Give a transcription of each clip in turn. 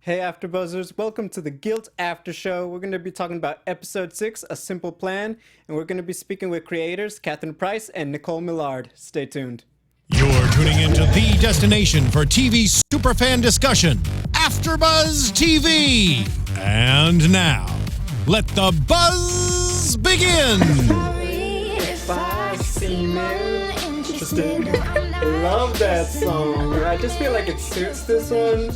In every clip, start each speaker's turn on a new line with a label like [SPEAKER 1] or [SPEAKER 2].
[SPEAKER 1] Hey AfterBuzzers, welcome to the Guilt After Show. We're going to be talking about Episode 6, A Simple Plan, and we're going to be speaking with creators Kathryn Price and Nichole Millard. Stay tuned.
[SPEAKER 2] You're tuning into the destination for TV superfan discussion, AfterBuzz TV. And now, let the buzz begin.
[SPEAKER 1] If I seem interested. Love that song. I just feel like it suits this one.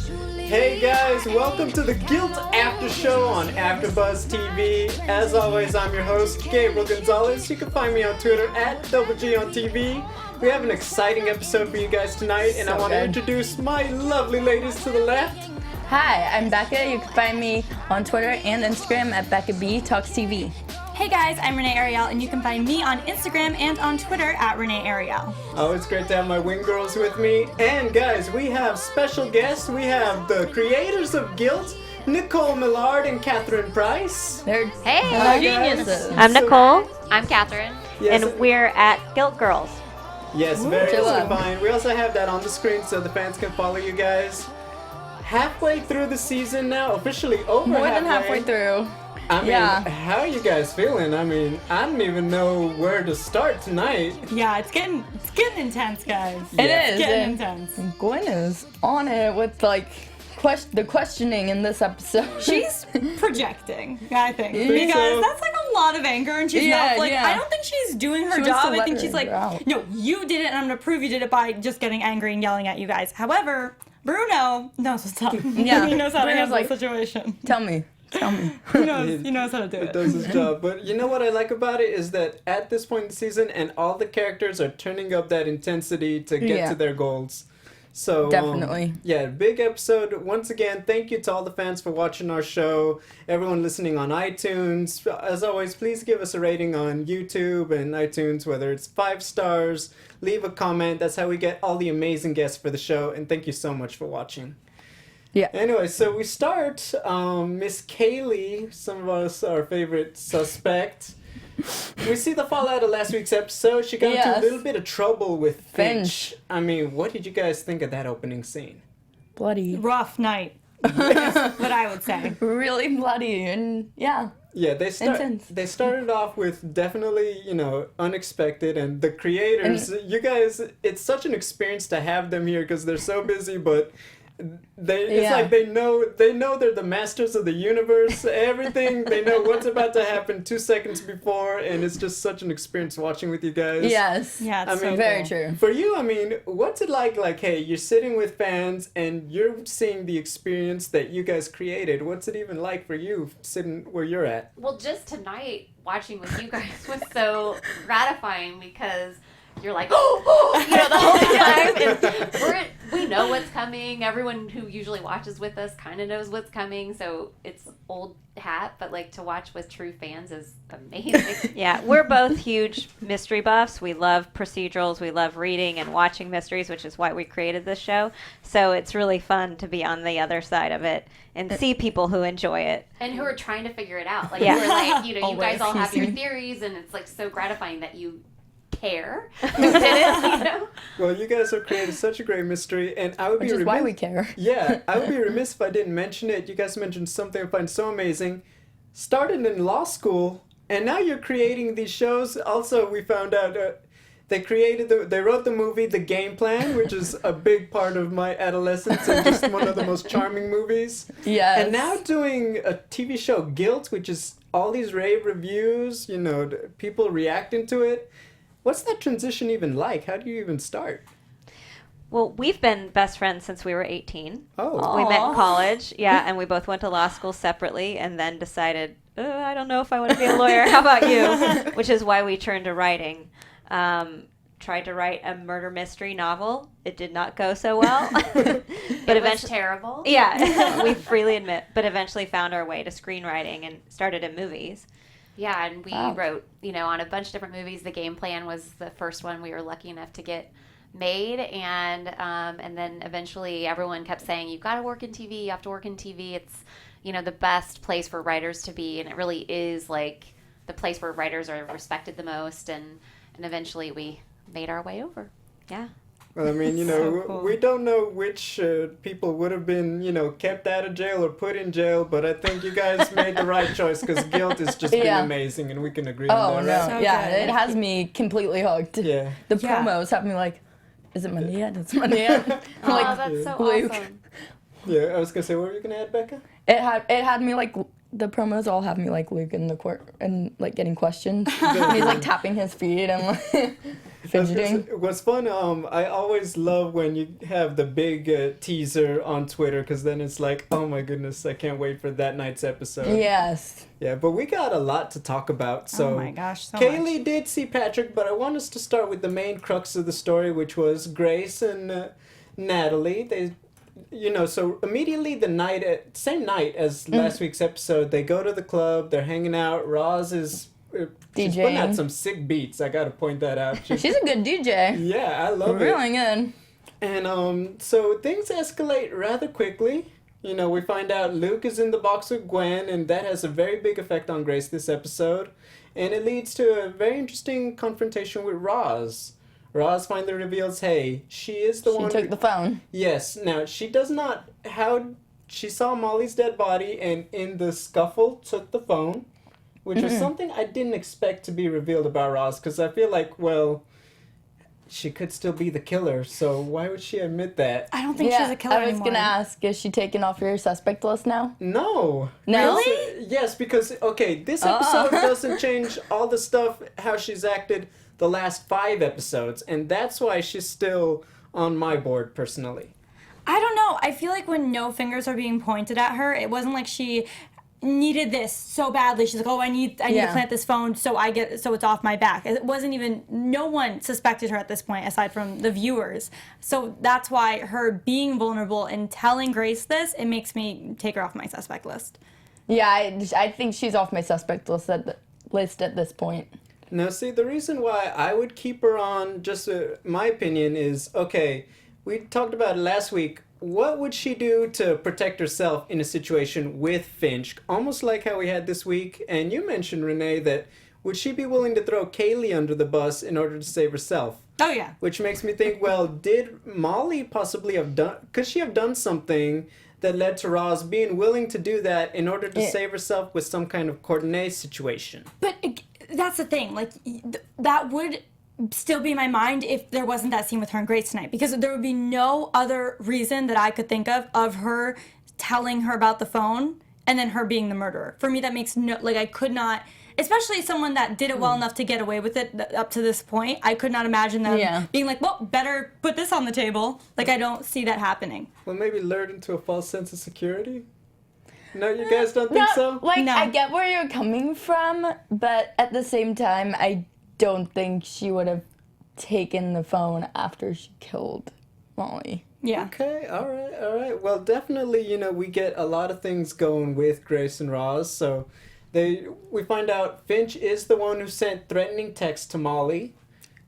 [SPEAKER 1] Hey guys, welcome to the Guilt After Show on AfterBuzz TV. As always, I'm your host, Gabriel Gonzalez. You can find me on Twitter at @G on TV. We have an exciting episode for you guys tonight, and I want to introduce my lovely ladies to the left.
[SPEAKER 3] Hi, I'm Becca. You can find me on Twitter and Instagram at Becca B Talks TV.
[SPEAKER 4] Hey guys, I'm Renee Ariel, and you can find me on Instagram and on Twitter at Renee Ariel.
[SPEAKER 1] Oh, it's great to have my wing girls with me. And guys, we have special guests. We have the creators of Guilt, Nichole Millard and Kathryn Price.
[SPEAKER 3] They're
[SPEAKER 1] Hi,
[SPEAKER 3] geniuses.
[SPEAKER 1] guys.
[SPEAKER 5] I'm Nicole. I'm Kathryn.
[SPEAKER 1] Yes.
[SPEAKER 5] And we're at Guilt Girls.
[SPEAKER 1] Yes, very
[SPEAKER 3] Chill
[SPEAKER 1] easily
[SPEAKER 3] out.
[SPEAKER 1] to find. We also have that on the screen so the fans can follow you guys. Halfway through the season now, officially over
[SPEAKER 3] More than halfway through.
[SPEAKER 1] I mean,
[SPEAKER 3] Yeah.
[SPEAKER 1] how are you guys feeling? I mean, I don't even know where to start tonight.
[SPEAKER 4] Yeah, it's getting intense, guys.
[SPEAKER 3] It
[SPEAKER 1] Yeah.
[SPEAKER 3] is.
[SPEAKER 4] Getting
[SPEAKER 3] and
[SPEAKER 4] intense.
[SPEAKER 3] Gwen is on it with the questioning in this episode.
[SPEAKER 4] She's projecting, I think,
[SPEAKER 3] You
[SPEAKER 4] because
[SPEAKER 3] think
[SPEAKER 1] so?
[SPEAKER 4] that's like a lot of anger, and she's
[SPEAKER 3] Yeah,
[SPEAKER 4] not like.
[SPEAKER 3] yeah.
[SPEAKER 4] I don't think she's doing her
[SPEAKER 3] She wants to
[SPEAKER 4] job. I
[SPEAKER 3] let
[SPEAKER 4] think
[SPEAKER 3] her
[SPEAKER 4] she's like,
[SPEAKER 3] out.
[SPEAKER 4] no, you did it, and I'm gonna prove you did it by just getting angry and yelling at you guys. However, Bruno knows what's up.
[SPEAKER 3] Yeah.
[SPEAKER 4] He knows how to
[SPEAKER 3] Bruno's
[SPEAKER 4] handle
[SPEAKER 3] like-
[SPEAKER 4] the situation.
[SPEAKER 3] Tell me.
[SPEAKER 4] He knows how to do
[SPEAKER 1] It
[SPEAKER 4] it.
[SPEAKER 1] does its job. But you know what I like about it is that at this point in the season, and all the characters are turning up that intensity to get
[SPEAKER 3] Yeah.
[SPEAKER 1] to their goals. So
[SPEAKER 3] Definitely.
[SPEAKER 1] Yeah, big episode. Once again, thank you to all the fans for watching our show. Everyone listening on iTunes. As always, please give us a rating on YouTube and iTunes, whether it's 5 stars. Leave a comment. That's how we get all the amazing guests for the show. And thank you so much for watching.
[SPEAKER 3] Yeah.
[SPEAKER 1] Anyway, so we start. Miss Kaylee, some of us our favorite suspect. We see the fallout of last week's episode. She got into a
[SPEAKER 3] Yes.
[SPEAKER 1] little bit of trouble with Finch.
[SPEAKER 3] Finch.
[SPEAKER 1] I mean, what did you guys think of that opening scene?
[SPEAKER 3] Bloody.
[SPEAKER 4] Rough night. That's what I would say.
[SPEAKER 3] Really bloody. And yeah.
[SPEAKER 1] Yeah,
[SPEAKER 3] Intense.
[SPEAKER 1] they started off with definitely, unexpected, and the creators, you guys, it's such an experience to have them here because they're so busy, but it's
[SPEAKER 3] Yeah.
[SPEAKER 1] like they know they're the masters of the universe. Everything, they know what's about to happen 2 seconds before, and it's just such an experience watching with you guys.
[SPEAKER 3] Yes.
[SPEAKER 4] Yeah, it's
[SPEAKER 1] I
[SPEAKER 4] so
[SPEAKER 1] mean,
[SPEAKER 3] Very
[SPEAKER 4] cool.
[SPEAKER 3] true.
[SPEAKER 1] For you, I mean, what's it like? Like, hey, you're sitting with fans and you're seeing the experience that you guys created. What's it even like for you sitting where you're at?
[SPEAKER 5] Well, just tonight, watching with you guys was so gratifying because you're like, the whole time. And we know what's coming. Everyone who usually watches with us kind of knows what's coming. So it's old hat, but like to watch with true fans is amazing.
[SPEAKER 6] Yeah, we're both huge mystery buffs. We love procedurals. We love reading and watching mysteries, which is why we created this show. So it's really fun to be on the other side of it and see people who enjoy it.
[SPEAKER 5] And who are trying to figure it out. Like,
[SPEAKER 6] Yeah.
[SPEAKER 5] we're like, you
[SPEAKER 3] Always.
[SPEAKER 5] guys all have your theories, and it's like so gratifying that you care who did it,
[SPEAKER 1] Well, you guys have created such a great mystery, and I would
[SPEAKER 3] Which
[SPEAKER 1] be
[SPEAKER 3] is
[SPEAKER 1] remiss.
[SPEAKER 3] why we care.
[SPEAKER 1] Yeah, I would be remiss if I didn't mention it. You guys mentioned something I find so amazing. Started in law school, and now you're creating these shows. Also, we found out they wrote the movie The Game Plan, which is a big part of my adolescence and just one of the most charming movies.
[SPEAKER 3] Yes.
[SPEAKER 1] And now doing a TV show, Guilt, which is all these rave reviews, people reacting to it. What's that transition even like? How do you even start?
[SPEAKER 6] Well, we've been best friends since we were 18.
[SPEAKER 1] Oh.
[SPEAKER 6] We met in college, yeah, and we both went to law school separately and then decided, I don't know if I want to be a lawyer. How about you? Which is why we turned to writing. Tried to write a murder mystery novel. It did not go so well. But
[SPEAKER 5] It was
[SPEAKER 6] eventually,
[SPEAKER 5] terrible.
[SPEAKER 6] yeah, we freely admit, but eventually found our way to screenwriting and started in movies.
[SPEAKER 5] Yeah, and we
[SPEAKER 3] Wow.
[SPEAKER 5] wrote, on a bunch of different movies. The Game Plan was the first one we were lucky enough to get made, and then eventually everyone kept saying, "You've got to work in TV. You have to work in TV. It's the best place for writers to be," and it really is like the place where writers are respected the most. And eventually we made our way over.
[SPEAKER 6] Yeah.
[SPEAKER 1] Well, I mean,
[SPEAKER 4] So cool.
[SPEAKER 1] we don't know which people would have been, kept out of jail or put in jail, but I think you guys made the right choice because Guilt has just been amazing, and we can agree
[SPEAKER 3] Oh,
[SPEAKER 1] on
[SPEAKER 3] no.
[SPEAKER 1] that,
[SPEAKER 4] So
[SPEAKER 1] right?
[SPEAKER 3] Yeah,
[SPEAKER 4] good.
[SPEAKER 3] it has me completely hooked.
[SPEAKER 1] Yeah.
[SPEAKER 3] The
[SPEAKER 4] Yeah.
[SPEAKER 3] promos have me like, is it Monday yet? It's Monday yet?
[SPEAKER 5] Oh,
[SPEAKER 3] like,
[SPEAKER 5] that's so
[SPEAKER 3] Luke.
[SPEAKER 5] awesome.
[SPEAKER 1] Yeah, I was going to say, what were you going to add, Becca?
[SPEAKER 3] it had me like, the promos all have me like Luke in the court and like getting questioned. And he's like tapping his feet and like fidgeting.
[SPEAKER 1] What's fun, I always love when you have the big teaser on Twitter because then it's like, oh my goodness, I can't wait for that night's episode.
[SPEAKER 3] Yes.
[SPEAKER 1] Yeah, but we got a lot to talk about. So
[SPEAKER 4] Oh my gosh, so
[SPEAKER 1] Kaylee
[SPEAKER 4] much.
[SPEAKER 1] did see Patrick, but I want us to start with the main crux of the story, which was Grace and Natalie. They, so immediately same night as last week's episode, they go to the club. They're hanging out. Roz is she's putting out
[SPEAKER 3] DJing.
[SPEAKER 1] some sick beats. I got to point that out.
[SPEAKER 3] She's a good DJ.
[SPEAKER 1] Yeah, I love it.
[SPEAKER 3] Really good.
[SPEAKER 1] And so things escalate rather quickly. We find out Luke is in the box with Gwen, and that has a very big effect on Grace this episode. And it leads to a very interesting confrontation with Roz. Roz finally reveals, hey, she is the one
[SPEAKER 3] She took the phone.
[SPEAKER 1] Yes. Now, she does not... She saw Molly's dead body and in the scuffle took the phone, which was something I didn't expect to be revealed about Roz, because I feel like, well... she could still be the killer, so why would she admit that?
[SPEAKER 4] I don't think she's a killer
[SPEAKER 3] I was
[SPEAKER 4] anymore.
[SPEAKER 3] gonna ask, is she taken off your suspect list now?
[SPEAKER 1] No.
[SPEAKER 3] No?
[SPEAKER 1] It's, yes, because, okay, this episode doesn't change all the stuff, how she's acted the last 5 episodes, and that's why she's still on my board, personally.
[SPEAKER 4] I don't know. I feel like when no fingers are being pointed at her, it wasn't like she needed this so badly. She's like, oh, I need to plant this phone so it's off my back. It wasn't even, no one suspected her at this point aside from the viewers. So that's why her being vulnerable and telling Grace this, it makes me take her off my suspect list.
[SPEAKER 3] Yeah, I think she's off my suspect list at this point.
[SPEAKER 1] Now, see, the reason why I would keep her on, just my opinion, is, okay, we talked about it last week. What would she do to protect herself in a situation with Finch? Almost like how we had this week. And you mentioned, Renee, that would she be willing to throw Kaylee under the bus in order to save herself?
[SPEAKER 4] Oh, yeah.
[SPEAKER 1] Which makes me think, well, did Molly possibly have done... Could she have done something that led to Roz being willing to do that in order to save herself with some kind of coordinate situation?
[SPEAKER 4] But that's the thing. Like, that would still be in my mind if there wasn't that scene with her and Grace tonight, because there would be no other reason that I could think of her telling her about the phone and then her being the murderer. For me, that makes no, like, I could not, especially someone that did it well enough to get away with it up to this point, I could not imagine them being like, well, better put this on the table. Like, I don't see that happening.
[SPEAKER 1] Well, maybe lured into a false sense of security? No, you guys don't think so?
[SPEAKER 3] Like,
[SPEAKER 4] No.
[SPEAKER 3] I get where you're coming from, but at the same time, I don't think she would have taken the phone after she killed Molly.
[SPEAKER 4] Yeah.
[SPEAKER 1] Okay, all right. Well, definitely, we get a lot of things going with Grace and Roz. So we find out Finch is the one who sent threatening texts to Molly.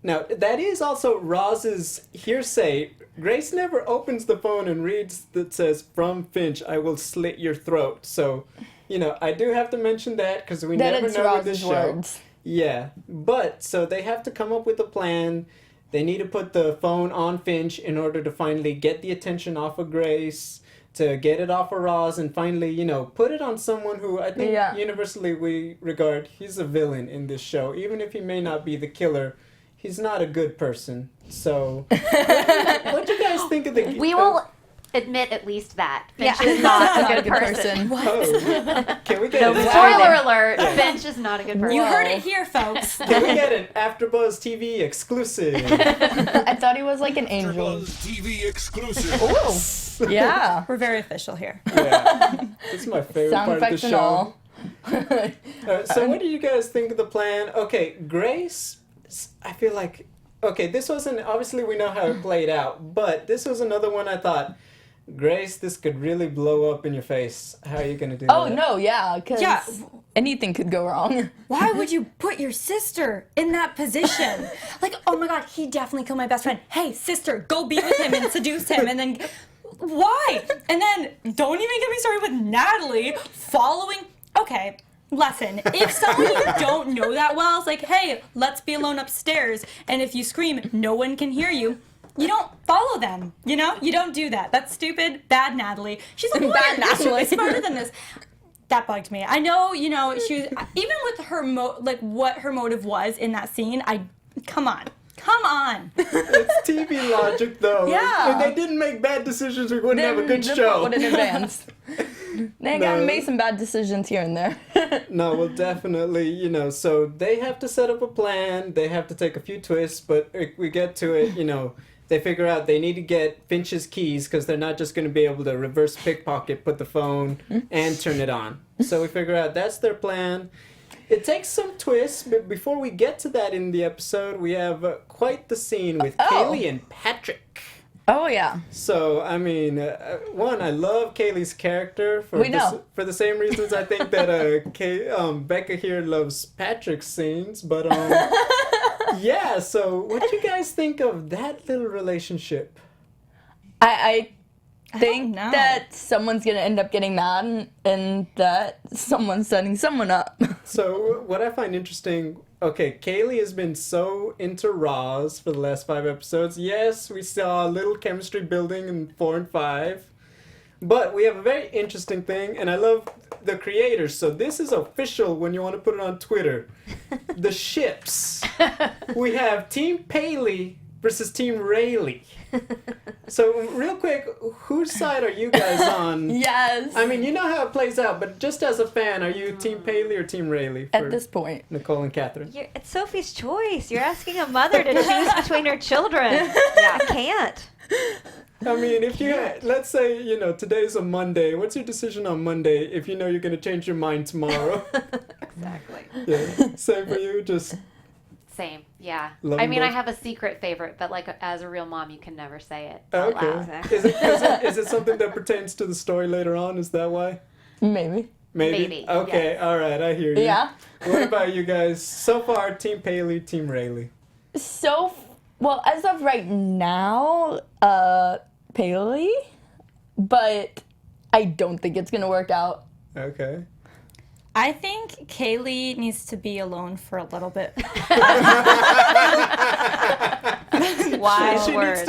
[SPEAKER 1] Now, that is also Roz's hearsay. Grace never opens the phone and reads that says, from Finch, I will slit your throat. So, I do have to mention that because we never
[SPEAKER 3] it's
[SPEAKER 1] know with this
[SPEAKER 3] Roz's
[SPEAKER 1] show.
[SPEAKER 3] words.
[SPEAKER 1] Yeah, but so they have to come up with a plan. They need to put the phone on Finch in order to finally get the attention off of Grace, to get it off of Roz, and finally, put it on someone who I think universally we regard he's a villain in this show. Even if he may not be the killer, he's not a good person. So, what do you guys think of the...
[SPEAKER 5] We will admit at least that. Finch is not a good person.
[SPEAKER 1] Oh, can we get
[SPEAKER 5] No,
[SPEAKER 1] an
[SPEAKER 5] spoiler alert, Finch is not a good person.
[SPEAKER 4] You heard it here, folks.
[SPEAKER 1] Can we get an AfterBuzz TV exclusive?
[SPEAKER 3] I thought he was like an angel.
[SPEAKER 2] AfterBuzz TV exclusive.
[SPEAKER 3] Ooh. Yeah.
[SPEAKER 4] We're very official here.
[SPEAKER 1] Yeah, this is my favorite
[SPEAKER 3] Sound
[SPEAKER 1] part of the
[SPEAKER 3] effects and
[SPEAKER 1] show.
[SPEAKER 3] all.
[SPEAKER 1] So what do you guys think of the plan? Okay, Grace, I feel like, okay, this wasn't, obviously we know how it played out, but this was another one I thought, Grace, this could really blow up in your face. How are you going to do that?
[SPEAKER 3] Oh, no, yeah, because anything could go wrong.
[SPEAKER 4] Why would you put your sister in that position? Like, oh my God, he definitely killed my best friend. Hey, sister, go be with him and seduce him. And then, why? And then, don't even get me started with Natalie following. Okay, lesson. If someone you don't know that well is like, hey, let's be alone upstairs, and if you scream, no one can hear you, you don't follow them. You know, you don't do that. That's stupid. Bad Natalie. She's a lawyer.
[SPEAKER 3] Bad
[SPEAKER 4] She should be
[SPEAKER 3] Natalie.
[SPEAKER 4] smarter than this. That bugged me. I know, you know, she was, even with her what her motive was in that scene. Come on.
[SPEAKER 1] It's TV logic, though.
[SPEAKER 3] Yeah.
[SPEAKER 1] If they didn't make bad decisions, we wouldn't have a good
[SPEAKER 3] Just
[SPEAKER 1] show.
[SPEAKER 3] put it in advance. They gotta make some bad decisions here and there.
[SPEAKER 1] No, well, definitely, you know, so they have to set up a plan. They have to take a few twists, but we get to it, you know, they figure out they need to get Finch's keys because they're not just going to be able to reverse pickpocket, put the phone, and turn it on. So we figure out that's their plan. It takes some twists, but before we get to that in the episode, we have quite the scene with Kaylee and Patrick.
[SPEAKER 3] Oh yeah.
[SPEAKER 1] So, I mean, one, I love Kaylee's character for for the same reasons I think that Becca here loves Patrick's scenes. But yeah. So, what do you guys think of that little relationship?
[SPEAKER 3] I think
[SPEAKER 4] know.
[SPEAKER 3] that someone's gonna end up getting mad and that someone's setting someone up.
[SPEAKER 1] So, what I find interesting. Okay, Kaylee has been so into Roz for the last 5 episodes. Yes, we saw a little chemistry building in 4 and 5. But we have a very interesting thing, and I love the creators. So this is official when you want to put it on Twitter. The ships. We have Team Paley versus Team Rayleigh. So real quick, whose side are you guys on?
[SPEAKER 3] Yes.
[SPEAKER 1] I mean, you know how it plays out, but just as a fan, are you Team Paley or Team Rayleigh?
[SPEAKER 3] At this point.
[SPEAKER 1] Nichole and Kathryn.
[SPEAKER 6] It's Sophie's choice. You're asking a mother to choose between her children. Yeah, I can't.
[SPEAKER 1] I mean, if you, let's say, you know, today's a Monday. What's your decision on Monday if you know you're going to change your mind tomorrow?
[SPEAKER 5] Exactly.
[SPEAKER 1] Yeah. Same for you, just...
[SPEAKER 5] Same, yeah.
[SPEAKER 1] Love
[SPEAKER 5] I mean,
[SPEAKER 1] them
[SPEAKER 5] I have a secret favorite, but like as a real mom, you can never say it out
[SPEAKER 1] Okay.
[SPEAKER 5] loud.
[SPEAKER 6] Exactly.
[SPEAKER 1] Is it something that pertains to the story later on? Is that why?
[SPEAKER 3] Maybe.
[SPEAKER 5] Maybe,
[SPEAKER 1] Okay,
[SPEAKER 5] yes.
[SPEAKER 1] all right, I hear you.
[SPEAKER 3] Yeah.
[SPEAKER 1] What about you guys? So far, Team Paley, Team Rayleigh.
[SPEAKER 3] Well, as of right now, Paley, but I don't think it's gonna work out.
[SPEAKER 1] Okay.
[SPEAKER 4] I think Kaylee needs to be alone for a little bit.
[SPEAKER 6] Wise words.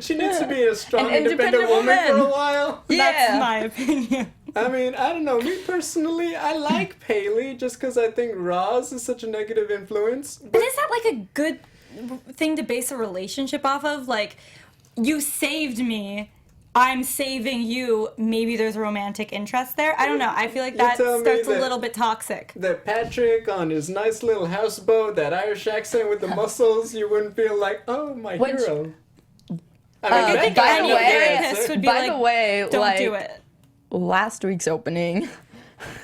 [SPEAKER 1] She needs to be a strong,
[SPEAKER 3] An
[SPEAKER 1] independent
[SPEAKER 3] independent
[SPEAKER 1] woman for a
[SPEAKER 3] woman.
[SPEAKER 1] while.
[SPEAKER 4] That's my opinion.
[SPEAKER 1] I mean, I don't know. Me personally, I like Paley just because I think Roz is such a negative influence.
[SPEAKER 4] But is that like a good thing to base a relationship off of? Like, you saved me, I'm saving you. Maybe there's a romantic interest there. I don't know. I feel like that
[SPEAKER 1] tell me
[SPEAKER 4] starts a
[SPEAKER 1] that-
[SPEAKER 4] little bit toxic.
[SPEAKER 1] That Patrick on his nice little houseboat, that Irish accent with the muscles, you wouldn't feel like, oh, my
[SPEAKER 3] Which-
[SPEAKER 1] hero. I
[SPEAKER 4] I think
[SPEAKER 1] Becca
[SPEAKER 4] any
[SPEAKER 1] would
[SPEAKER 3] way-
[SPEAKER 4] therapist would be
[SPEAKER 3] by
[SPEAKER 4] like,
[SPEAKER 3] the way,
[SPEAKER 4] don't
[SPEAKER 3] like,
[SPEAKER 4] do it.
[SPEAKER 3] last week's opening.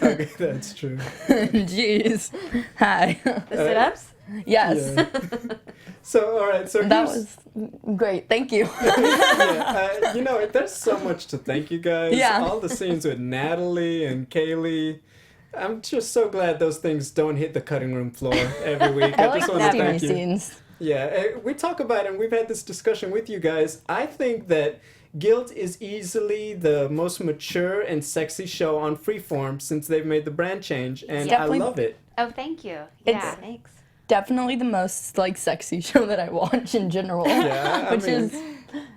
[SPEAKER 1] Okay, that's true.
[SPEAKER 3] Jeez. Hi.
[SPEAKER 6] The sit-ups?
[SPEAKER 3] Yes.
[SPEAKER 1] Yeah. So, all right. So
[SPEAKER 3] That
[SPEAKER 1] here's-
[SPEAKER 3] was great. Thank you.
[SPEAKER 1] yeah, you know, there's so much to thank you guys.
[SPEAKER 3] Yeah.
[SPEAKER 1] All the scenes with Natalie and Kaylee. I'm just so glad those things don't hit the cutting room floor every week.
[SPEAKER 3] I like
[SPEAKER 1] just
[SPEAKER 3] the
[SPEAKER 1] want to
[SPEAKER 3] steamy
[SPEAKER 1] thank you.
[SPEAKER 3] scenes.
[SPEAKER 1] Yeah, we talk about it, and we've had this discussion with you guys. I think that Guilt is easily the most mature and sexy show on Freeform since they've made the brand change, and
[SPEAKER 3] Definitely.
[SPEAKER 1] I love it.
[SPEAKER 5] Oh, thank you.
[SPEAKER 3] It's-
[SPEAKER 5] Yeah.
[SPEAKER 6] Thanks.
[SPEAKER 3] Definitely the most like sexy show that I watch in general.
[SPEAKER 1] Yeah, I
[SPEAKER 3] Which
[SPEAKER 1] mean,
[SPEAKER 3] is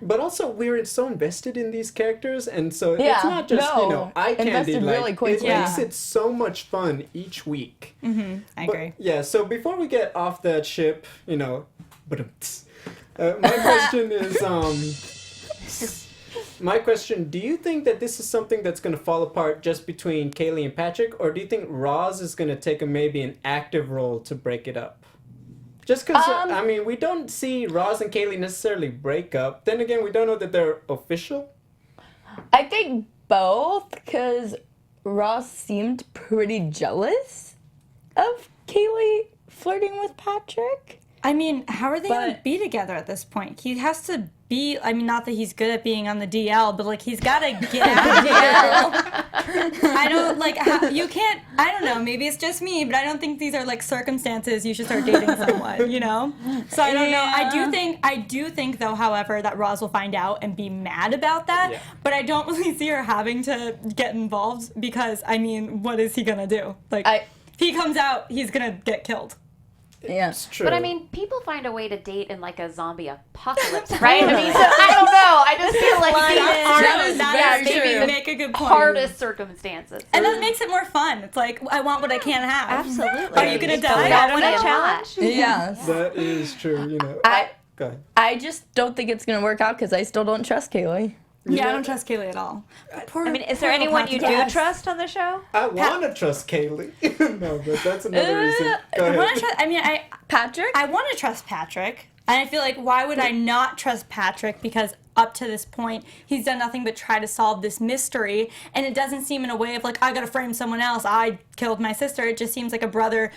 [SPEAKER 1] But also, we're so invested in these characters, and so it's
[SPEAKER 3] Yeah,
[SPEAKER 1] not just, you know,
[SPEAKER 3] no,
[SPEAKER 1] eye candy.
[SPEAKER 3] invested
[SPEAKER 1] Like,
[SPEAKER 3] really
[SPEAKER 1] it
[SPEAKER 3] quickly.
[SPEAKER 1] makes
[SPEAKER 4] Yeah.
[SPEAKER 1] it so much fun each week.
[SPEAKER 4] I
[SPEAKER 1] But,
[SPEAKER 4] agree.
[SPEAKER 1] yeah, so before we get off that ship, you know, my question is, my question, do you think that this is something that's going to fall apart just between Kaylee and Patrick, or do you think Roz is going to take maybe an active role to break it up? Just because, I mean, we don't see Roz and Kaylee necessarily break up. Then again, we don't know that they're official.
[SPEAKER 3] I think both, because Ross seemed pretty jealous of Kaylee flirting with Patrick.
[SPEAKER 4] I mean, how are they going to
[SPEAKER 3] But-
[SPEAKER 4] be together at this point? He has to be, I mean, not that he's good at being on the DL, but like he's got to get out of DL. I don't, like, you can't, I don't know, maybe it's just me, but I don't think these are like circumstances you should start dating someone, you know? So I don't know. I do think though, however, that Roz will find out and be mad about that,
[SPEAKER 1] Yeah.
[SPEAKER 4] but I don't really see her having to get involved because, I mean, what is he going to do? Like, if he comes out, he's going to get killed.
[SPEAKER 3] Yeah.
[SPEAKER 1] It's true.
[SPEAKER 5] But I mean, people find a way to date in like a zombie apocalypse, right? I mean, so I don't know. I just feel like these
[SPEAKER 3] That is
[SPEAKER 4] maybe
[SPEAKER 3] true.
[SPEAKER 4] you make a good point.
[SPEAKER 5] hardest circumstances.
[SPEAKER 4] And that makes it more fun. It's like, I want what I can't have.
[SPEAKER 6] Absolutely.
[SPEAKER 4] Are you going to die?
[SPEAKER 6] That
[SPEAKER 4] I don't
[SPEAKER 6] one a
[SPEAKER 4] know.
[SPEAKER 6] challenge.
[SPEAKER 3] Yes.
[SPEAKER 1] that is true. You know. Go ahead.
[SPEAKER 3] I just don't think it's gonna work out because I still don't trust Kaylee.
[SPEAKER 4] Yeah, I don't trust Kaylee at all.
[SPEAKER 6] I mean, is there anyone you do trust on the show?
[SPEAKER 1] I want to trust Kaylee. No, but that's another reason. Go ahead.
[SPEAKER 3] Patrick?
[SPEAKER 4] I want to trust Patrick. And I feel like, why would I not trust Patrick? Because up to this point, he's done nothing but try to solve this mystery. And it doesn't seem in a way of like, I got to frame someone else. I killed my sister. It just seems like a brother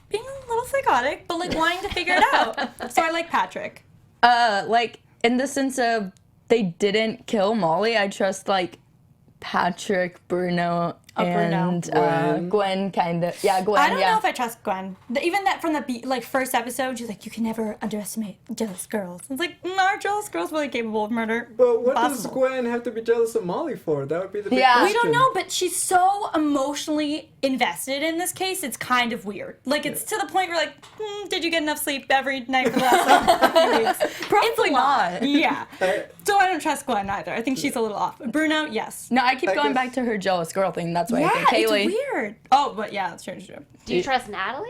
[SPEAKER 4] being a little psychotic, but like wanting to figure it out. So I like Patrick.
[SPEAKER 3] Like, in the sense of they didn't kill Molly, I trust, like, Patrick, Bruno, and Gwen, kind of. Yeah, Gwen,
[SPEAKER 4] I don't know if I trust Gwen. Even that from the first episode, she's like, you can never underestimate jealous girls. It's like, our jealous girls really capable of murder.
[SPEAKER 1] But what does Gwen have to be jealous of Molly for? That would be the big
[SPEAKER 3] Yeah.
[SPEAKER 1] question.
[SPEAKER 4] We don't know, but she's so emotionally invested in this case, it's kind of weird. Like, it's to the point where, like, did you get enough sleep every night for the last few weeks?
[SPEAKER 3] Probably not.
[SPEAKER 4] Yeah. So I don't trust Gwen either. I think she's a little off. Bruno, yes.
[SPEAKER 3] No, I keep going back to her jealous girl thing. That's why I think Kaylee.
[SPEAKER 4] It's weird. Oh, but yeah, that's true.
[SPEAKER 5] Do you trust Natalie?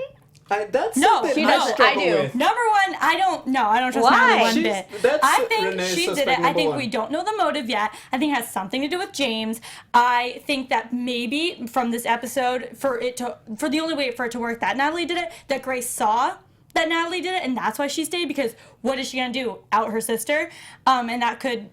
[SPEAKER 1] That's
[SPEAKER 4] No,
[SPEAKER 1] something
[SPEAKER 4] she
[SPEAKER 1] I
[SPEAKER 4] doesn't.
[SPEAKER 1] struggle
[SPEAKER 3] I do.
[SPEAKER 1] with.
[SPEAKER 4] Number one, I don't trust
[SPEAKER 6] Why?
[SPEAKER 4] Natalie one
[SPEAKER 1] She's-
[SPEAKER 4] bit.
[SPEAKER 1] that's
[SPEAKER 4] I think
[SPEAKER 1] Renee's
[SPEAKER 4] she did
[SPEAKER 1] suspect
[SPEAKER 4] it. I
[SPEAKER 1] number
[SPEAKER 4] think
[SPEAKER 1] one.
[SPEAKER 4] we don't know the motive yet. I think it has something to do with James. I think that maybe from this episode, for the only way for it to work that Natalie did it, that Grace saw that Natalie did it, and that's why she stayed, because what is she gonna do? Out her sister? And that could,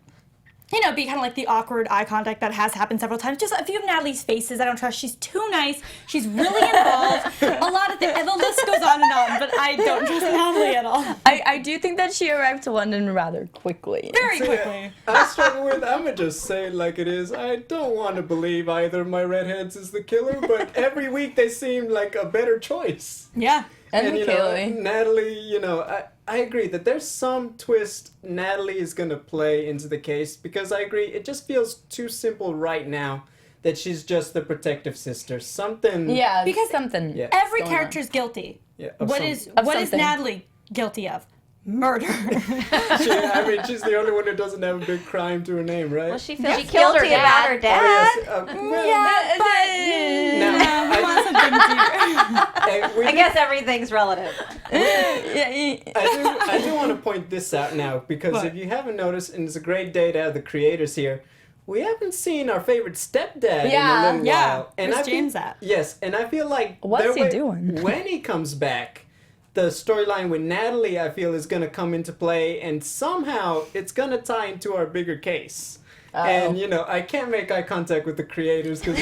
[SPEAKER 4] be kind of like the awkward eye contact that has happened several times. Just a few of Natalie's faces I don't trust. She's too nice. She's really involved. A lot of things. And the list goes on and on, but I don't trust Natalie at all.
[SPEAKER 3] I do think that she arrived to London rather quickly.
[SPEAKER 4] Very quickly.
[SPEAKER 1] I struggle with, I'm going to just say it like it is. I don't want to believe either of my redheads is the killer, but every week they seem like a better choice.
[SPEAKER 4] Yeah.
[SPEAKER 3] And
[SPEAKER 1] Kaylee.
[SPEAKER 3] Kaylee.
[SPEAKER 1] Natalie, I agree that there's some twist Natalie is going to play into the case, because I agree it just feels too simple right now that she's just the protective sister. Something.
[SPEAKER 3] Yeah,
[SPEAKER 4] Because
[SPEAKER 3] something.
[SPEAKER 1] Yeah.
[SPEAKER 4] Every
[SPEAKER 3] going on.
[SPEAKER 4] character's guilty.
[SPEAKER 1] Yeah,
[SPEAKER 4] What is Natalie guilty of? Murder.
[SPEAKER 1] she's the only one who doesn't have a big crime to her name, right?
[SPEAKER 6] Well, she feels
[SPEAKER 5] She killed her
[SPEAKER 6] guilty about her dad.
[SPEAKER 4] We want something deeper.
[SPEAKER 6] I guess everything's relative.
[SPEAKER 1] I do want to point this out now, because if you haven't noticed, and it's a great day to have the creators here, we haven't seen our favorite stepdad in a little while. And
[SPEAKER 4] Where's James at?
[SPEAKER 1] Yes, and I feel like
[SPEAKER 3] What's he doing?
[SPEAKER 1] when he comes back, the storyline with Natalie, I feel, is going to come into play, and somehow it's going to tie into our bigger case. And, I can't make eye contact with the creators, because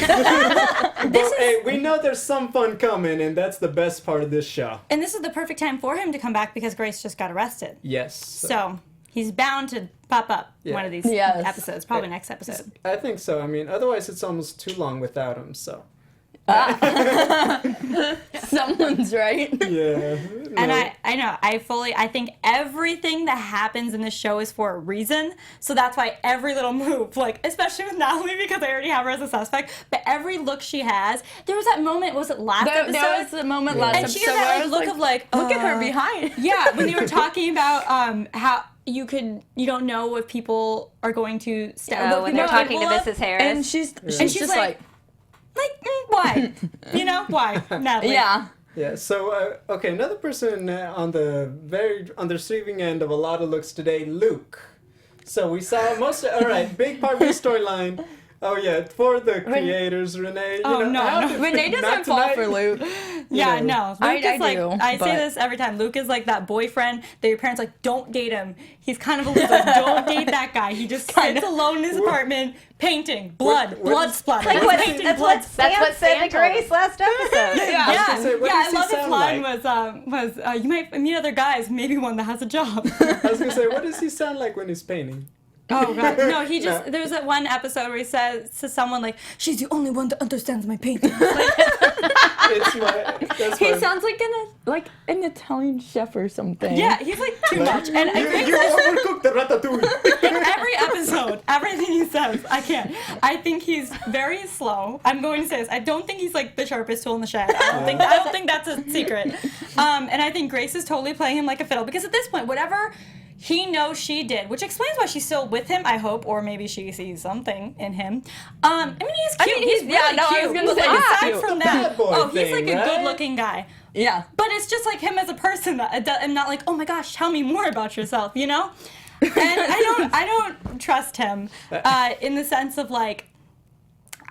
[SPEAKER 1] we know there's some fun coming, and that's the best part of this show.
[SPEAKER 4] And this is the perfect time for him to come back because Grace just got arrested.
[SPEAKER 1] Yes.
[SPEAKER 4] So he's bound to pop up one of these episodes, probably next episode.
[SPEAKER 1] I think so. I mean, otherwise it's almost too long without him, so.
[SPEAKER 3] Someone's right.
[SPEAKER 1] Yeah.
[SPEAKER 4] And I think everything that happens in the show is for a reason. So that's why every little move, like, especially with Natalie, because I already have her as a suspect, but every look she has, there was that moment, was it last episode?
[SPEAKER 3] There was the moment last
[SPEAKER 4] and
[SPEAKER 3] episode.
[SPEAKER 4] she had that look of like,
[SPEAKER 3] look at her behind.
[SPEAKER 4] Yeah, when they were talking about how you don't know if people are going to
[SPEAKER 6] When they're talking to Mrs. Harris.
[SPEAKER 3] And she's just like
[SPEAKER 4] why? Why, Natalie?
[SPEAKER 3] yeah.
[SPEAKER 1] Yeah, so, another person on the receiving end of a lot of looks today, Luke. So we saw big part of the storyline. Oh, yeah, for the creators, Renee.
[SPEAKER 3] Renee doesn't fall for Luke.
[SPEAKER 4] Yeah, no. Luke is like,
[SPEAKER 3] do,
[SPEAKER 4] I say this every time. Luke is like that boyfriend that your parents like, don't date him. He's kind of a loser. Don't date that guy. He just sits alone in his apartment painting. Blood splatter.
[SPEAKER 6] That's what Sam said to Grace last episode.
[SPEAKER 4] I love his line was you might meet other guys, maybe one that has a job.
[SPEAKER 1] I was going to say, what does he sound like when he's painting?
[SPEAKER 4] Oh, God. No, there's that one episode where he says to someone, like, she's the only one that understands my painting.
[SPEAKER 3] He sounds like an Italian chef or something.
[SPEAKER 4] Yeah, he's like too much. And
[SPEAKER 1] You overcooked the ratatouille.
[SPEAKER 4] in every episode, everything he says. I can't. I think he's very slow. I'm going to say this. I don't think he's like the sharpest tool in the shed. I don't think that's a secret. And I think Grace is totally playing him like a fiddle because at this point, whatever he knows she did, which explains why she's still with him, I hope, or maybe she sees something in him. I mean, he's cute. He's really cute.
[SPEAKER 3] I was gonna say,
[SPEAKER 4] aside from that, he's like a
[SPEAKER 1] right?
[SPEAKER 4] good-looking guy.
[SPEAKER 3] Yeah.
[SPEAKER 4] But it's just like him as a person that I'm not like, oh my gosh, tell me more about yourself, you know? And I don't trust him in the sense of like,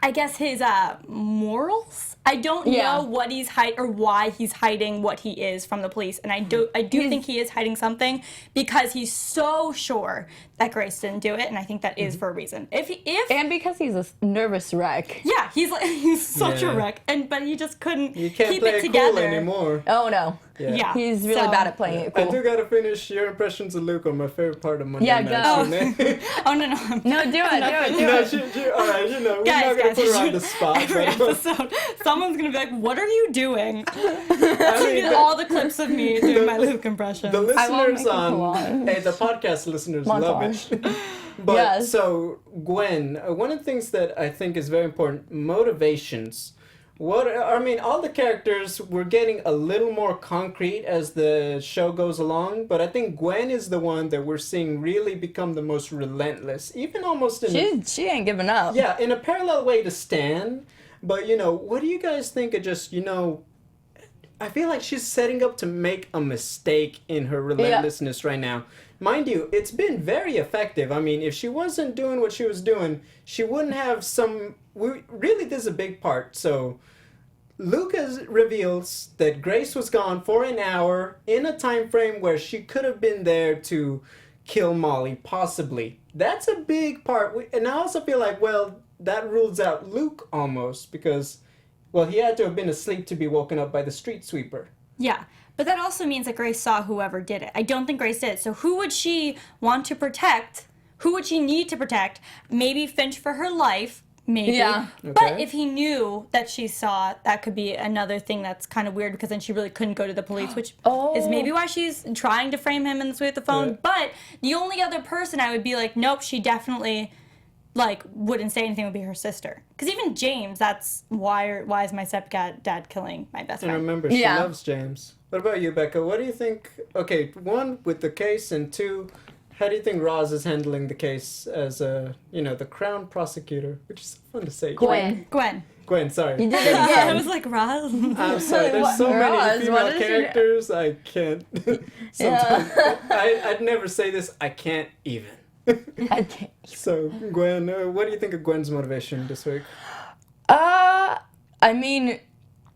[SPEAKER 4] I guess his morals. I don't know what he's or why he's hiding what he is from the police, and I do think he is hiding something because he's so sure that Grace didn't do it, and I think that is for a reason. And
[SPEAKER 3] because he's a nervous wreck.
[SPEAKER 4] Yeah, he's such a wreck, but he just couldn't
[SPEAKER 1] You can't
[SPEAKER 4] keep
[SPEAKER 1] play
[SPEAKER 4] it
[SPEAKER 1] it
[SPEAKER 4] together
[SPEAKER 1] cool anymore.
[SPEAKER 3] Oh no.
[SPEAKER 4] Yeah,
[SPEAKER 3] He's really bad at playing it cool.
[SPEAKER 1] I do gotta finish your impressions of Luke on my favorite part of Monday
[SPEAKER 3] Yeah,
[SPEAKER 1] Night.
[SPEAKER 3] go.
[SPEAKER 4] Oh no.
[SPEAKER 3] No, do it.
[SPEAKER 1] No, all right, we're not gonna put her on the spot.
[SPEAKER 4] Every
[SPEAKER 1] But,
[SPEAKER 4] episode, someone's gonna be like, "What are you doing?"
[SPEAKER 1] I mean,
[SPEAKER 4] All the clips of me doing my Luke impression.
[SPEAKER 1] the
[SPEAKER 3] I won't
[SPEAKER 1] listeners
[SPEAKER 3] make it
[SPEAKER 1] on
[SPEAKER 3] long.
[SPEAKER 1] the podcast listeners love it. But
[SPEAKER 3] Yes.
[SPEAKER 1] so Gwen, one of the things that I think is very important, motivations. All the characters were getting a little more concrete as the show goes along, but I think Gwen is the one that we're seeing really become the most relentless, even almost in
[SPEAKER 3] She ain't giving up.
[SPEAKER 1] yeah, in a parallel way to Stan. But what do you guys think of just I feel like she's setting up to make a mistake in her relentlessness right now. Mind you, it's been very effective. I mean, if she wasn't doing what she was doing, she wouldn't have really, this is a big part. So, Lucas reveals that Grace was gone for an hour in a time frame where she could have been there to kill Molly, possibly. That's a big part. And I also feel like, that rules out Luke almost because, he had to have been asleep to be woken up by the street sweeper.
[SPEAKER 4] Yeah, but that also means that Grace saw whoever did it. I don't think Grace did. So who would she want to protect? Who would she need to protect? Maybe Finch for her life. Maybe.
[SPEAKER 3] Yeah.
[SPEAKER 4] But if he knew that she saw, that could be another thing that's kind of weird because then she really couldn't go to the police, which is maybe why she's trying to frame him in this way with the phone.
[SPEAKER 1] Yeah.
[SPEAKER 4] But the only other person I would be like, nope, she definitely wouldn't say anything would be her sister. Because even James, that's why is my stepdad killing my best friend?
[SPEAKER 1] And remember, she loves James. What about you, Becca? What do you think? Okay, one, with the case, and two, how do you think Roz is handling the case as the Crown prosecutor, which is so fun to say.
[SPEAKER 4] Gwen,
[SPEAKER 1] sorry.
[SPEAKER 3] You did it again.
[SPEAKER 4] I was like, Roz.
[SPEAKER 1] I'm sorry, there's so many
[SPEAKER 3] Roz,
[SPEAKER 1] female characters, I can't. Sometimes, I'd never say this, I can't even.
[SPEAKER 3] I can't.
[SPEAKER 1] So, Gwen, what do you think of Gwen's motivation this week?
[SPEAKER 3] I mean,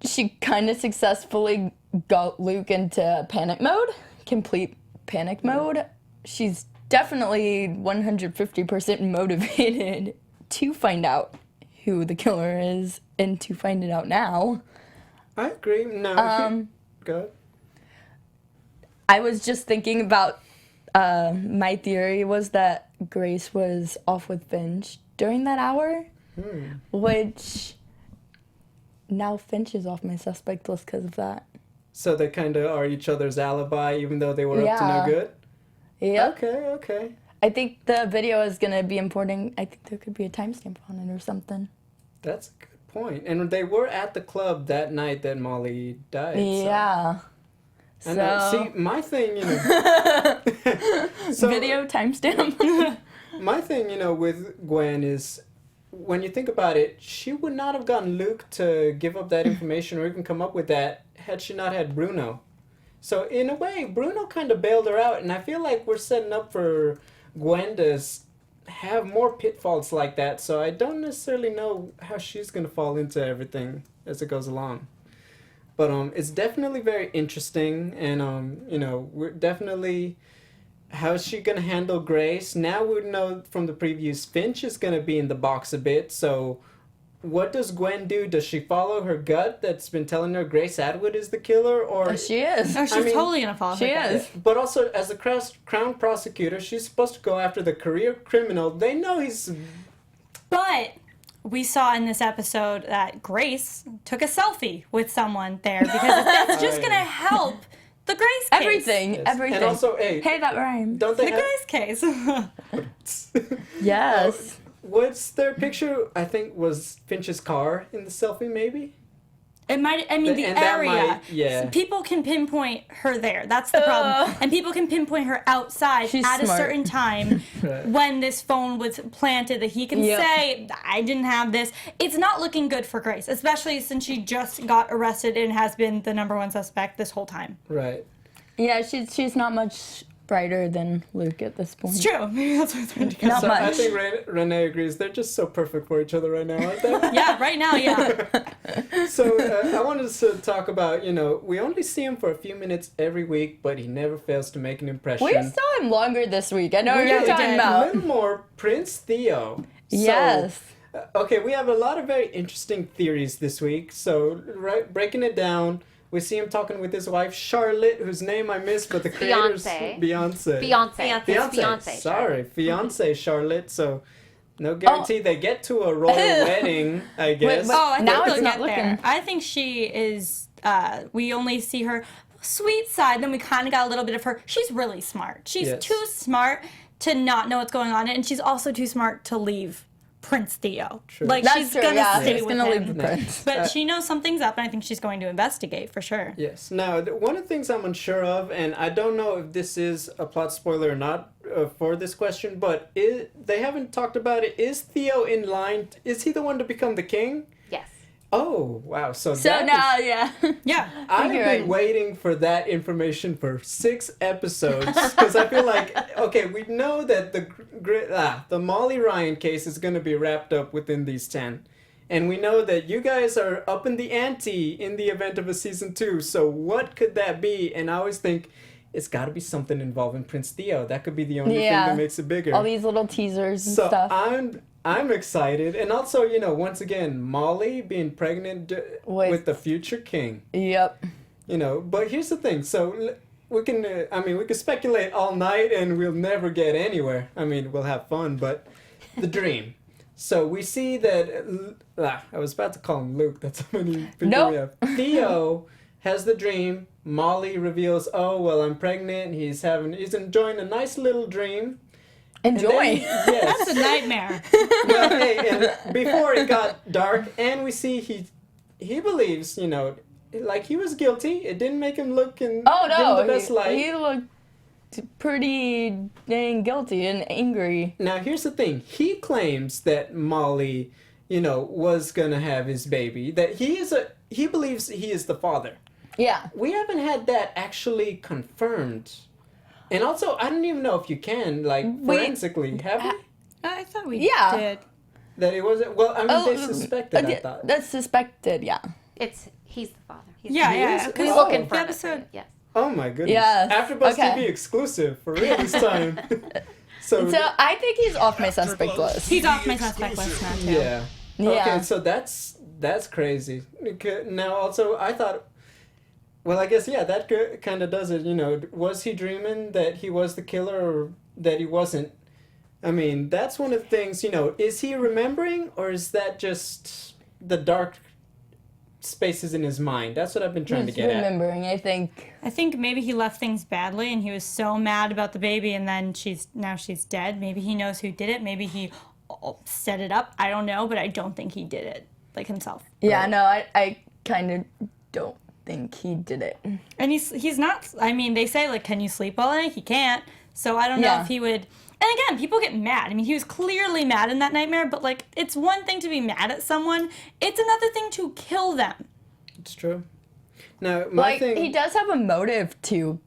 [SPEAKER 3] she kind of successfully got Luke into panic mode, complete panic mode. She's definitely 150% motivated to find out who the killer is and to find it out now.
[SPEAKER 1] I agree. No, go ahead.
[SPEAKER 3] I was just thinking about my theory was that Grace was off with Finch during that hour, which now Finch is off my suspect list because of that.
[SPEAKER 1] So they kind of are each other's alibi, even though they were up to no good?
[SPEAKER 3] Yeah.
[SPEAKER 1] Okay.
[SPEAKER 3] I think the video is going to be important. I think there could be a timestamp on it or something.
[SPEAKER 1] That's a good point. And they were at the club that night that Molly died.
[SPEAKER 3] Yeah.
[SPEAKER 1] So. And see, my thing, so,
[SPEAKER 3] video timestamp.
[SPEAKER 1] My thing, with Gwen is, when you think about it, she would not have gotten Luke to give up that information or even come up with that had she not had Bruno. So in a way, Bruno kind of bailed her out, and I feel like we're setting up for Gwen to have more pitfalls like that. So I don't necessarily know how she's going to fall into everything as it goes along. But it's definitely very interesting, and we're definitely, how is she gonna handle Grace? Now we know from the previews Finch is gonna be in the box a bit. So, what does Gwen do? Does she follow her gut that's been telling her Grace Atwood is the killer, or
[SPEAKER 3] She is.
[SPEAKER 4] Oh, she's totally gonna follow
[SPEAKER 3] She
[SPEAKER 4] her.
[SPEAKER 3] is.
[SPEAKER 1] But also, as the Crown prosecutor, she's supposed to go after the career criminal. They know he's.
[SPEAKER 4] But we saw in this episode that Grace took a selfie with someone there because that's just going to help the Grace case.
[SPEAKER 3] Everything.
[SPEAKER 1] Yes.
[SPEAKER 3] Everything.
[SPEAKER 1] And also, hey,
[SPEAKER 3] that rhyme.
[SPEAKER 1] don't they
[SPEAKER 4] The
[SPEAKER 1] have...
[SPEAKER 4] Grace case.
[SPEAKER 3] Yes.
[SPEAKER 1] what's their picture? I think was Finch's car in the selfie, maybe.
[SPEAKER 4] It might. I mean, the
[SPEAKER 1] And that
[SPEAKER 4] area.
[SPEAKER 1] might- yeah.
[SPEAKER 4] People can pinpoint her there. That's the problem. And people can pinpoint her outside
[SPEAKER 3] She's
[SPEAKER 4] at a
[SPEAKER 3] smart.
[SPEAKER 4] certain time when this phone was planted. That he can
[SPEAKER 3] Yep.
[SPEAKER 4] say, "I didn't have this." It's not looking good for Grace, especially since she just got arrested and has been the #1 suspect this whole time.
[SPEAKER 1] Right.
[SPEAKER 3] Yeah, she's not much brighter than Luke at this point.
[SPEAKER 4] It's true. Maybe that's what I'm trying to get.
[SPEAKER 3] Not
[SPEAKER 1] So
[SPEAKER 3] much.
[SPEAKER 1] I think Renee agrees. They're just so perfect for each other right now, aren't they?
[SPEAKER 4] Yeah, right now, yeah.
[SPEAKER 1] So I wanted us to talk about, we only see him for a few minutes every week, but he never fails to make an impression.
[SPEAKER 3] We saw him longer this week. I know what
[SPEAKER 1] Yeah,
[SPEAKER 3] you're talking
[SPEAKER 1] a
[SPEAKER 3] about.
[SPEAKER 1] little more Prince Theo. So,
[SPEAKER 3] Yes.
[SPEAKER 1] Okay, we have a lot of very interesting theories this week. So, breaking it down, we see him talking with his wife Charlotte, whose name I missed, but the creator's
[SPEAKER 5] Fiancé.
[SPEAKER 1] Beyonce.
[SPEAKER 5] Fiance.
[SPEAKER 1] Sorry, fiance Charlotte. So, no guarantee they get to a royal wedding, I guess.
[SPEAKER 3] but-
[SPEAKER 4] Oh, I think
[SPEAKER 3] Now
[SPEAKER 4] we'll
[SPEAKER 3] it's not
[SPEAKER 4] get there.
[SPEAKER 3] looking.
[SPEAKER 4] I think she is. We only see her sweet side. Then we kind of got a little bit of her. She's really smart. She's
[SPEAKER 1] Yes.
[SPEAKER 4] too smart to not know what's going on, and she's also too smart to leave Prince Theo.
[SPEAKER 1] True.
[SPEAKER 4] Like
[SPEAKER 3] That's
[SPEAKER 4] she's
[SPEAKER 3] true.
[SPEAKER 4] gonna
[SPEAKER 3] Yeah,
[SPEAKER 4] stay
[SPEAKER 3] she's
[SPEAKER 4] with
[SPEAKER 3] gonna
[SPEAKER 4] him.
[SPEAKER 3] leave the prince.
[SPEAKER 4] But she knows something's up, and I think she's going to investigate for sure.
[SPEAKER 1] Yes. Now, one of the things I'm unsure of, and I don't know if this is a plot spoiler or not for this question, but they haven't talked about it. Is Theo in line? Is he the one to become the king?
[SPEAKER 5] Yes.
[SPEAKER 1] Oh, wow. So
[SPEAKER 3] So now, yeah.
[SPEAKER 4] Yeah.
[SPEAKER 1] I've
[SPEAKER 3] you're
[SPEAKER 1] been
[SPEAKER 3] right.
[SPEAKER 1] waiting for that information for 6 episodes because I feel like, okay, we know that the Molly Ryan case is going to be wrapped up within these 10. And we know that you guys are up in the ante in the event of a season 2. So what could that be? And I always think it's got to be something involving Prince Theo. That could be the only thing
[SPEAKER 3] Yeah.
[SPEAKER 1] that makes it bigger.
[SPEAKER 3] All these little teasers and
[SPEAKER 1] So
[SPEAKER 3] stuff.
[SPEAKER 1] I'm excited, and also once again Molly being pregnant with the future king.
[SPEAKER 3] Yep.
[SPEAKER 1] But here's the thing. So we can we can speculate all night, and we'll never get anywhere. I mean, we'll have fun, but the dream. So we see that I was about to call him Luke. That's how many people
[SPEAKER 3] Nope.
[SPEAKER 1] we have. Theo has the dream. Molly reveals, "Oh well, I'm pregnant." He's enjoying a nice little dream.
[SPEAKER 3] Enjoy.
[SPEAKER 1] Yes.
[SPEAKER 4] That's a nightmare.
[SPEAKER 1] Well, hey, and before it got dark, and we see he believes, like he was guilty. It didn't make him look in
[SPEAKER 3] Oh no,
[SPEAKER 1] the best light.
[SPEAKER 3] he looked pretty dang guilty and angry.
[SPEAKER 1] Now here's the thing. He claims that Molly, was gonna have his baby. That he believes he is the father.
[SPEAKER 3] Yeah.
[SPEAKER 1] We haven't had that actually confirmed. And also, I don't even know if you can, forensically, have we?
[SPEAKER 4] I thought we
[SPEAKER 3] Yeah.
[SPEAKER 4] did.
[SPEAKER 1] That it wasn't. Well, I mean, they suspected. I thought.
[SPEAKER 3] That's suspected, yeah.
[SPEAKER 5] He's the father.
[SPEAKER 4] Yeah,
[SPEAKER 1] He
[SPEAKER 4] yeah.
[SPEAKER 1] is?
[SPEAKER 4] Because
[SPEAKER 1] Oh.
[SPEAKER 5] We'll confirm
[SPEAKER 4] the
[SPEAKER 5] it
[SPEAKER 4] episode.
[SPEAKER 5] for you. Yes.
[SPEAKER 1] Oh my goodness.
[SPEAKER 3] Yes.
[SPEAKER 1] AfterBuzz
[SPEAKER 3] Okay.
[SPEAKER 1] TV exclusive for real this time. so
[SPEAKER 3] So I think he's off my suspect list.
[SPEAKER 4] He's off my suspect list now too.
[SPEAKER 1] yeah.
[SPEAKER 3] Yeah.
[SPEAKER 1] Okay, so that's crazy. Now also I thought, well, I guess that kind of does it. Was he dreaming that he was the killer or that he wasn't? I mean, that's one of the things. Is he remembering or is that just the dark spaces in his mind? That's what I've been trying
[SPEAKER 3] He's
[SPEAKER 1] to get at.
[SPEAKER 3] remembering, I think.
[SPEAKER 4] I think maybe he left things badly and he was so mad about the baby and then she's dead. Maybe he knows who did it. Maybe he set it up. I don't know, but I don't think he did it himself.
[SPEAKER 3] Yeah, no, I kind of don't think he did it.
[SPEAKER 4] And he's not. I mean, they say can you sleep all night? He can't. So I don't know
[SPEAKER 3] Yeah.
[SPEAKER 4] if he would. And again, people get mad. I mean, he was clearly mad in that nightmare. But it's one thing to be mad at someone. It's another thing to kill them.
[SPEAKER 1] It's true. Now my thing.
[SPEAKER 3] He does have a motive to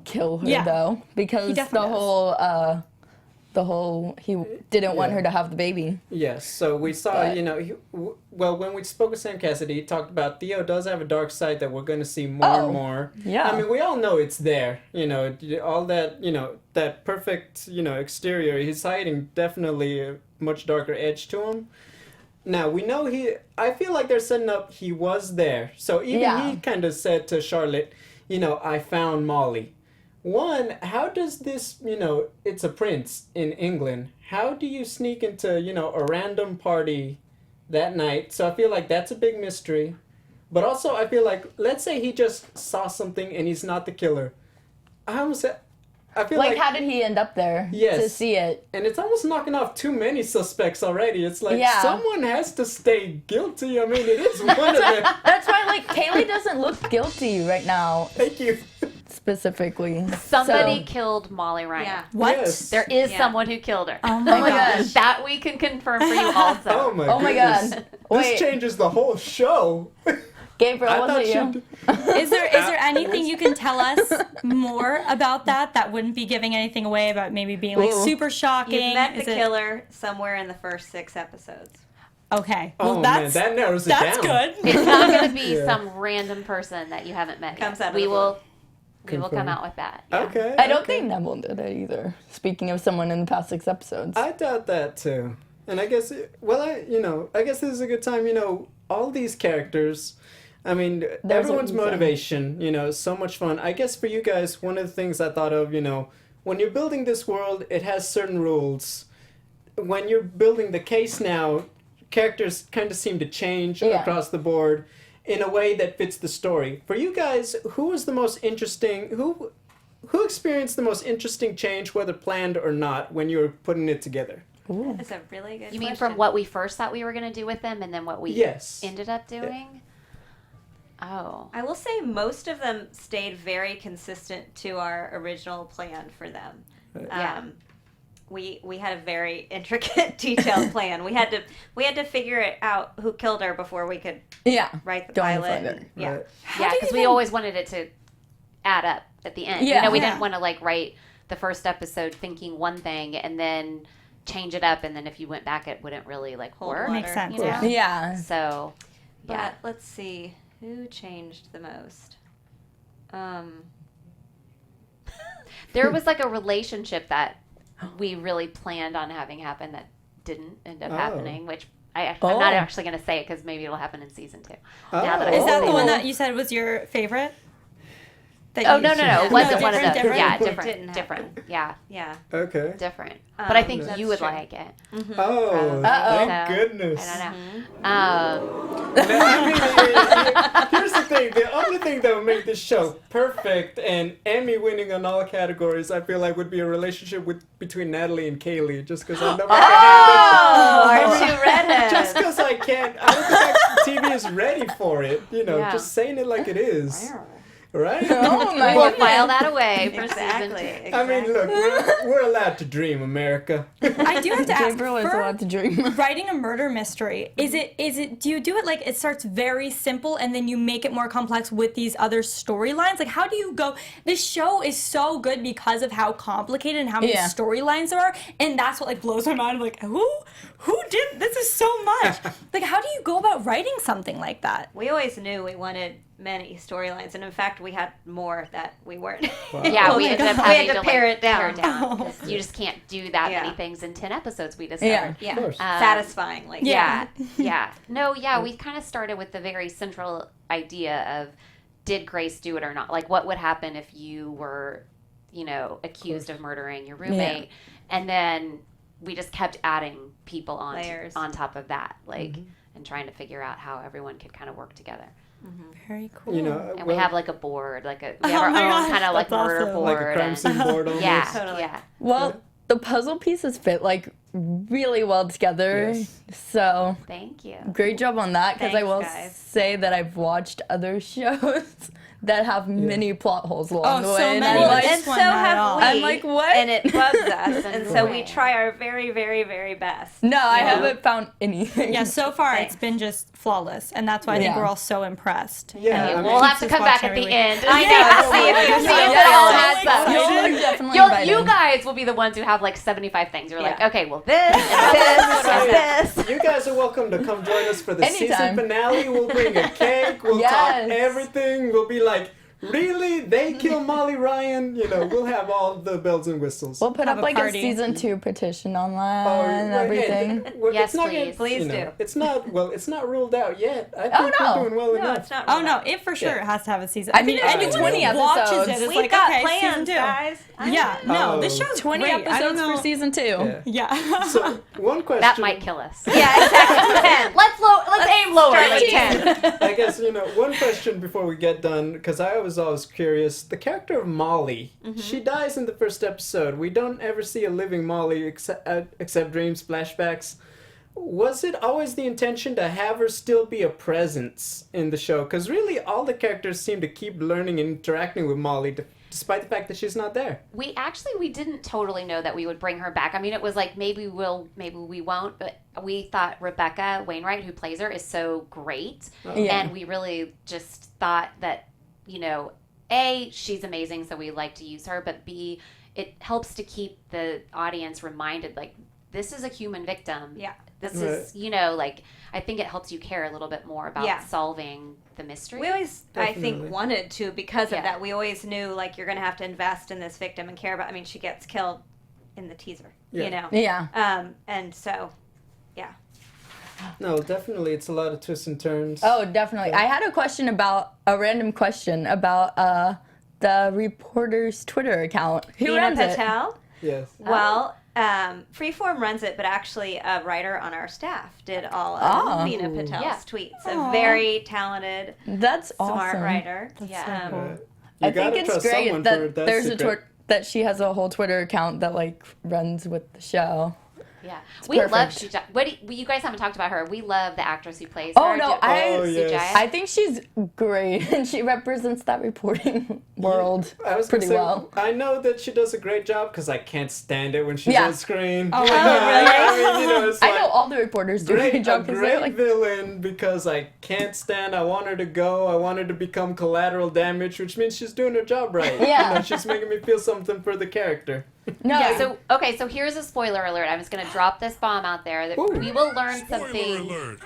[SPEAKER 3] kill her,
[SPEAKER 4] Yeah.
[SPEAKER 3] though, because
[SPEAKER 4] definitely
[SPEAKER 3] he didn't want
[SPEAKER 1] Yeah.
[SPEAKER 3] her to have the baby.
[SPEAKER 1] Yes, so we saw,
[SPEAKER 3] But-
[SPEAKER 1] when we spoke with Sam Cassidy, he talked about Theo does have a dark side that we're going to see more and more.
[SPEAKER 3] yeah.
[SPEAKER 1] I mean, we all know it's there, all that, that perfect, exterior. He's hiding definitely a much darker edge to him. Now, we know I feel like they're setting up he was there. So even he kind of said to Charlotte, I found Molly. One, how does this, it's a prince in England. How do you sneak into, a random party that night? So I feel like that's a big mystery. But also I feel like, let's say he just saw something and he's not the killer. I feel
[SPEAKER 3] Like, how did he end up there to see it?
[SPEAKER 1] And it's almost knocking off too many suspects already. It's like, someone has to stay guilty. I mean, it is one of them.
[SPEAKER 3] That's why, like, Kaylee doesn't look guilty right now.
[SPEAKER 1] Thank you.
[SPEAKER 3] Specifically.
[SPEAKER 5] Somebody killed Molly Ryan.
[SPEAKER 6] Yeah.
[SPEAKER 4] What?
[SPEAKER 1] Yes.
[SPEAKER 5] There is someone who killed her.
[SPEAKER 4] Oh my gosh.
[SPEAKER 5] That we can confirm for you also.
[SPEAKER 1] Oh my
[SPEAKER 3] Oh my
[SPEAKER 1] goodness.
[SPEAKER 3] god.
[SPEAKER 1] This
[SPEAKER 3] Wait,
[SPEAKER 1] changes the whole show.
[SPEAKER 3] Gabriel, was
[SPEAKER 1] thought
[SPEAKER 3] it you?
[SPEAKER 4] Is there anything you can tell us more about that wouldn't be giving anything away, about maybe being like
[SPEAKER 3] Ooh.
[SPEAKER 4] super shocking?
[SPEAKER 6] You met the
[SPEAKER 4] Is it-
[SPEAKER 6] killer somewhere in the first 6 episodes.
[SPEAKER 4] Okay.
[SPEAKER 1] Oh
[SPEAKER 4] Well,
[SPEAKER 1] man, that narrows it down.
[SPEAKER 4] that's good.
[SPEAKER 5] It's not going to be
[SPEAKER 1] Yeah.
[SPEAKER 5] some random person that you haven't met
[SPEAKER 6] Comes
[SPEAKER 5] yet.
[SPEAKER 6] out of the
[SPEAKER 5] We will come out with that. Yeah.
[SPEAKER 1] Okay.
[SPEAKER 3] I don't
[SPEAKER 1] okay.
[SPEAKER 3] think Neville did it either. Speaking of someone in the past 6 episodes.
[SPEAKER 1] I doubt that too. And I guess, I guess this is a good time, all these characters, I mean, everyone's
[SPEAKER 3] reason.
[SPEAKER 1] motivation, is so much fun. I guess for you guys, one of the things I thought of, when you're building this world, it has certain rules. When you're building the case now, characters kind of seem to change across the board in a way that fits the story. For you guys, who was the most interesting, who experienced the most interesting change, whether planned or not, when you were putting it together?
[SPEAKER 6] That's a really good
[SPEAKER 5] You
[SPEAKER 6] question.
[SPEAKER 5] mean from what we first thought we were going to do with them and then what we ended up doing? Oh.
[SPEAKER 6] I will say most of them stayed very consistent to our original plan for them.
[SPEAKER 5] Yeah.
[SPEAKER 6] We had a very intricate, detailed plan. We had to figure it out who killed her before we could write the
[SPEAKER 3] Go on the
[SPEAKER 6] pilot.
[SPEAKER 3] finder.
[SPEAKER 6] Yeah.
[SPEAKER 1] Right.
[SPEAKER 5] Yeah, because we always wanted it to add up at the end.
[SPEAKER 3] Yeah.
[SPEAKER 5] We didn't want to like write the first episode thinking one thing and then change it up, and then if you went back, it wouldn't really like
[SPEAKER 6] Hold
[SPEAKER 5] work.
[SPEAKER 6] water.
[SPEAKER 4] Makes sense,
[SPEAKER 5] You know?
[SPEAKER 3] Yeah.
[SPEAKER 5] So, yeah.
[SPEAKER 6] But let's see who changed the most.
[SPEAKER 5] There was like a relationship that we really planned on having happen that didn't end up happening, which I'm not actually going to say it because maybe it'll happen in season 2. Now that I
[SPEAKER 4] Is that
[SPEAKER 5] say
[SPEAKER 4] the one
[SPEAKER 5] it.
[SPEAKER 4] that you said was your favorite?
[SPEAKER 5] Oh, no. It wasn't one of those.
[SPEAKER 4] different?
[SPEAKER 5] Yeah,
[SPEAKER 6] Didn't
[SPEAKER 5] different. Yeah,
[SPEAKER 6] Yeah.
[SPEAKER 1] Okay.
[SPEAKER 5] different. But I think
[SPEAKER 6] that's
[SPEAKER 5] you would
[SPEAKER 6] true.
[SPEAKER 5] like it.
[SPEAKER 1] Oh, thank
[SPEAKER 5] So,
[SPEAKER 1] goodness.
[SPEAKER 5] I don't know.
[SPEAKER 1] Now, I mean, here's the thing. The only thing that would make this show perfect and Emmy winning on all categories, I feel like, would be a relationship between Natalie and Kaylee. Just because I never
[SPEAKER 6] Our two redheads.
[SPEAKER 1] Just because I can't. I don't think TV is ready for it.
[SPEAKER 5] Yeah.
[SPEAKER 1] Just saying it like it is. Right?
[SPEAKER 3] Oh my
[SPEAKER 5] We'll
[SPEAKER 3] goodness.
[SPEAKER 5] file that away for
[SPEAKER 6] Exactly.
[SPEAKER 5] season 2.
[SPEAKER 1] I mean, look, we're allowed to dream, America.
[SPEAKER 4] I do have to ask,
[SPEAKER 3] Gabriel is
[SPEAKER 4] for
[SPEAKER 3] allowed to dream.
[SPEAKER 4] writing a murder mystery, is it do you do it like it starts very simple and then you make it more complex with these other storylines? Like, how do you go, this show is so good because of how complicated and how many storylines there are, and that's what like blows my mind. I'm like, who did this? Is so much. Like, how do you go about writing something like that?
[SPEAKER 6] We always knew we wanted many storylines, and in fact, we had more that we weren't.
[SPEAKER 5] Yeah, we ended up having
[SPEAKER 6] to pare it down.
[SPEAKER 5] Pare it down. You just can't do that many things in 10 episodes, we discovered.
[SPEAKER 6] Yeah,
[SPEAKER 1] course.
[SPEAKER 6] satisfying.
[SPEAKER 5] Yeah. No, we kind of started with the very central idea of, did Grace do it or not? Like, what would happen if you were, accused of murdering your roommate? And then we just kept adding people on
[SPEAKER 6] Layers.
[SPEAKER 5] on top of that, and trying to figure out how everyone could kind of work together.
[SPEAKER 4] Very cool.
[SPEAKER 5] And we have like a board, we have
[SPEAKER 4] Oh
[SPEAKER 5] our
[SPEAKER 4] my
[SPEAKER 5] own
[SPEAKER 4] gosh,
[SPEAKER 5] kind of like
[SPEAKER 4] that's
[SPEAKER 5] murder
[SPEAKER 4] awesome.
[SPEAKER 5] board.
[SPEAKER 1] Like a crime scene board almost.
[SPEAKER 5] Yeah,
[SPEAKER 6] Totally.
[SPEAKER 5] yeah.
[SPEAKER 3] Well, the puzzle pieces fit like really well together.
[SPEAKER 1] Yes.
[SPEAKER 3] So
[SPEAKER 5] Thank you.
[SPEAKER 3] great job on that, because I
[SPEAKER 6] Thanks,
[SPEAKER 3] will
[SPEAKER 6] guys.
[SPEAKER 3] say that I've watched other shows that have many plot holes along the way.
[SPEAKER 4] so
[SPEAKER 3] and
[SPEAKER 4] many.
[SPEAKER 3] I'm
[SPEAKER 6] Well,
[SPEAKER 3] like,
[SPEAKER 6] and
[SPEAKER 4] this
[SPEAKER 6] so
[SPEAKER 4] one, not at
[SPEAKER 6] have
[SPEAKER 4] all.
[SPEAKER 6] we.
[SPEAKER 3] I'm like, what?
[SPEAKER 6] And it bugs us, and so we
[SPEAKER 5] Right.
[SPEAKER 6] try our very, very, very best.
[SPEAKER 3] no, I
[SPEAKER 6] Yeah.
[SPEAKER 3] haven't found anything.
[SPEAKER 4] Yeah, so far
[SPEAKER 6] Thanks.
[SPEAKER 4] it's been just flawless, and that's why I think
[SPEAKER 3] Yeah.
[SPEAKER 4] we're all so impressed.
[SPEAKER 1] Yeah,
[SPEAKER 4] And
[SPEAKER 1] I
[SPEAKER 5] We'll
[SPEAKER 1] mean,
[SPEAKER 5] have to
[SPEAKER 4] keeps
[SPEAKER 5] come
[SPEAKER 4] us
[SPEAKER 5] back
[SPEAKER 4] watching
[SPEAKER 5] at the
[SPEAKER 4] every
[SPEAKER 5] end.
[SPEAKER 4] week.
[SPEAKER 5] I
[SPEAKER 6] Yeah,
[SPEAKER 5] know.
[SPEAKER 6] see if you
[SPEAKER 5] See
[SPEAKER 6] see
[SPEAKER 5] if
[SPEAKER 6] it
[SPEAKER 5] it all
[SPEAKER 6] all.
[SPEAKER 5] adds up.
[SPEAKER 3] You're definitely
[SPEAKER 5] You
[SPEAKER 3] invited.
[SPEAKER 5] guys will be the ones who have like 75 things. You're like,
[SPEAKER 6] Yeah.
[SPEAKER 5] okay, well this and this and this.
[SPEAKER 1] You guys are welcome to come join us for the season
[SPEAKER 3] Anytime.
[SPEAKER 1] finale. We'll bring a cake. We'll
[SPEAKER 3] Yes.
[SPEAKER 1] talk everything. We'll be like, really? They kill Molly Ryan? We'll have all the bells and whistles.
[SPEAKER 3] We'll put
[SPEAKER 4] Have
[SPEAKER 3] up
[SPEAKER 4] a
[SPEAKER 3] like
[SPEAKER 4] party.
[SPEAKER 3] a season 2 petition online
[SPEAKER 1] Oh,
[SPEAKER 3] and
[SPEAKER 1] well,
[SPEAKER 3] everything.
[SPEAKER 1] hey, well,
[SPEAKER 5] Yes,
[SPEAKER 1] it's not
[SPEAKER 5] please.
[SPEAKER 6] Please do.
[SPEAKER 1] It's not ruled out yet. I
[SPEAKER 3] Oh,
[SPEAKER 1] think
[SPEAKER 3] no.
[SPEAKER 1] we're doing well
[SPEAKER 6] No,
[SPEAKER 1] enough.
[SPEAKER 6] it's not.
[SPEAKER 4] Oh
[SPEAKER 6] real.
[SPEAKER 4] no, it for sure
[SPEAKER 1] Yeah.
[SPEAKER 4] has to have a season.
[SPEAKER 3] I think
[SPEAKER 1] it's
[SPEAKER 4] anyone
[SPEAKER 3] 20
[SPEAKER 4] who watches
[SPEAKER 3] episodes.
[SPEAKER 4] it is
[SPEAKER 6] We've
[SPEAKER 4] like,
[SPEAKER 6] got
[SPEAKER 4] okay,
[SPEAKER 6] plans,
[SPEAKER 4] season 2.
[SPEAKER 6] guys.
[SPEAKER 4] Yeah, no,
[SPEAKER 1] Oh.
[SPEAKER 4] this show's
[SPEAKER 3] 20
[SPEAKER 4] great. I don't
[SPEAKER 3] episodes
[SPEAKER 4] know.
[SPEAKER 3] for season 2.
[SPEAKER 1] Yeah.
[SPEAKER 4] Yeah.
[SPEAKER 1] So one question.
[SPEAKER 5] That might kill us.
[SPEAKER 6] Yeah, exactly. 10.
[SPEAKER 5] Let's aim lower, like 10.
[SPEAKER 1] I guess one question before we get done, because I always was always curious. The character of Molly, she dies in the first episode. We don't ever see a living Molly except dreams, flashbacks. Was it always the intention to have her still be a presence in the show? Because really, all the characters seem to keep learning and interacting with Molly, despite the fact that she's not there.
[SPEAKER 5] We didn't totally know that we would bring her back. I mean, it was like, maybe we won't, but we thought Rebecca Wainwright, who plays her, is so great. And we really just thought that, you know, A, she's amazing, so we like to use her, but B, it helps to keep the audience reminded, like, this is a human victim.
[SPEAKER 6] Yeah.
[SPEAKER 5] This is, you know, like, I think it helps you care a little bit more about solving the mystery.
[SPEAKER 6] We always,
[SPEAKER 1] Definitely.
[SPEAKER 6] I think, wanted to because of that. We always knew, like, you're going to have to invest in this victim and care about. I mean, she gets killed in the teaser, you know?
[SPEAKER 3] Yeah.
[SPEAKER 6] And so, yeah.
[SPEAKER 1] No, definitely, it's a lot of twists and turns.
[SPEAKER 3] Oh, definitely. I had a random question about the reporter's Twitter account. Who
[SPEAKER 6] Nina
[SPEAKER 3] runs
[SPEAKER 6] Patel?
[SPEAKER 1] Yes.
[SPEAKER 6] Well, Freeform runs it, but actually a writer on our staff did all of Nina Patel's tweets. A very talented,
[SPEAKER 3] That's
[SPEAKER 6] smart
[SPEAKER 3] awesome.
[SPEAKER 6] writer.
[SPEAKER 1] You
[SPEAKER 3] I
[SPEAKER 1] gotta
[SPEAKER 3] think it's
[SPEAKER 1] trust
[SPEAKER 3] great
[SPEAKER 1] someone
[SPEAKER 3] that
[SPEAKER 1] for that
[SPEAKER 3] there's
[SPEAKER 1] secret.
[SPEAKER 3] that she has a whole Twitter account that like runs with the show.
[SPEAKER 5] Yeah,
[SPEAKER 3] It's
[SPEAKER 5] we love
[SPEAKER 3] perfect.
[SPEAKER 5] Shuja. You guys haven't talked about her. We love the actress who plays
[SPEAKER 3] Oh,
[SPEAKER 5] her.
[SPEAKER 3] no,
[SPEAKER 1] yes.
[SPEAKER 3] I think she's great, and she represents that reporting world
[SPEAKER 1] I was
[SPEAKER 3] pretty
[SPEAKER 1] gonna say,
[SPEAKER 3] well.
[SPEAKER 1] I know that she does a great job because I can't stand it when she's
[SPEAKER 3] Yeah.
[SPEAKER 1] on screen.
[SPEAKER 4] Oh,
[SPEAKER 1] really?
[SPEAKER 4] really?
[SPEAKER 1] I mean, you know, it's
[SPEAKER 3] I
[SPEAKER 1] like,
[SPEAKER 3] know all the reporters do a
[SPEAKER 1] great,
[SPEAKER 3] great job
[SPEAKER 1] a
[SPEAKER 3] because
[SPEAKER 1] great
[SPEAKER 3] they're like,
[SPEAKER 1] villain because I can't stand. I want her to go. I want her to become collateral damage, which means she's doing her job right.
[SPEAKER 3] Yeah.
[SPEAKER 1] You know, she's making me feel something for the character.
[SPEAKER 3] no.
[SPEAKER 5] Yeah, so here's a spoiler alert. I'm just going to drop this bomb out there that we will learn something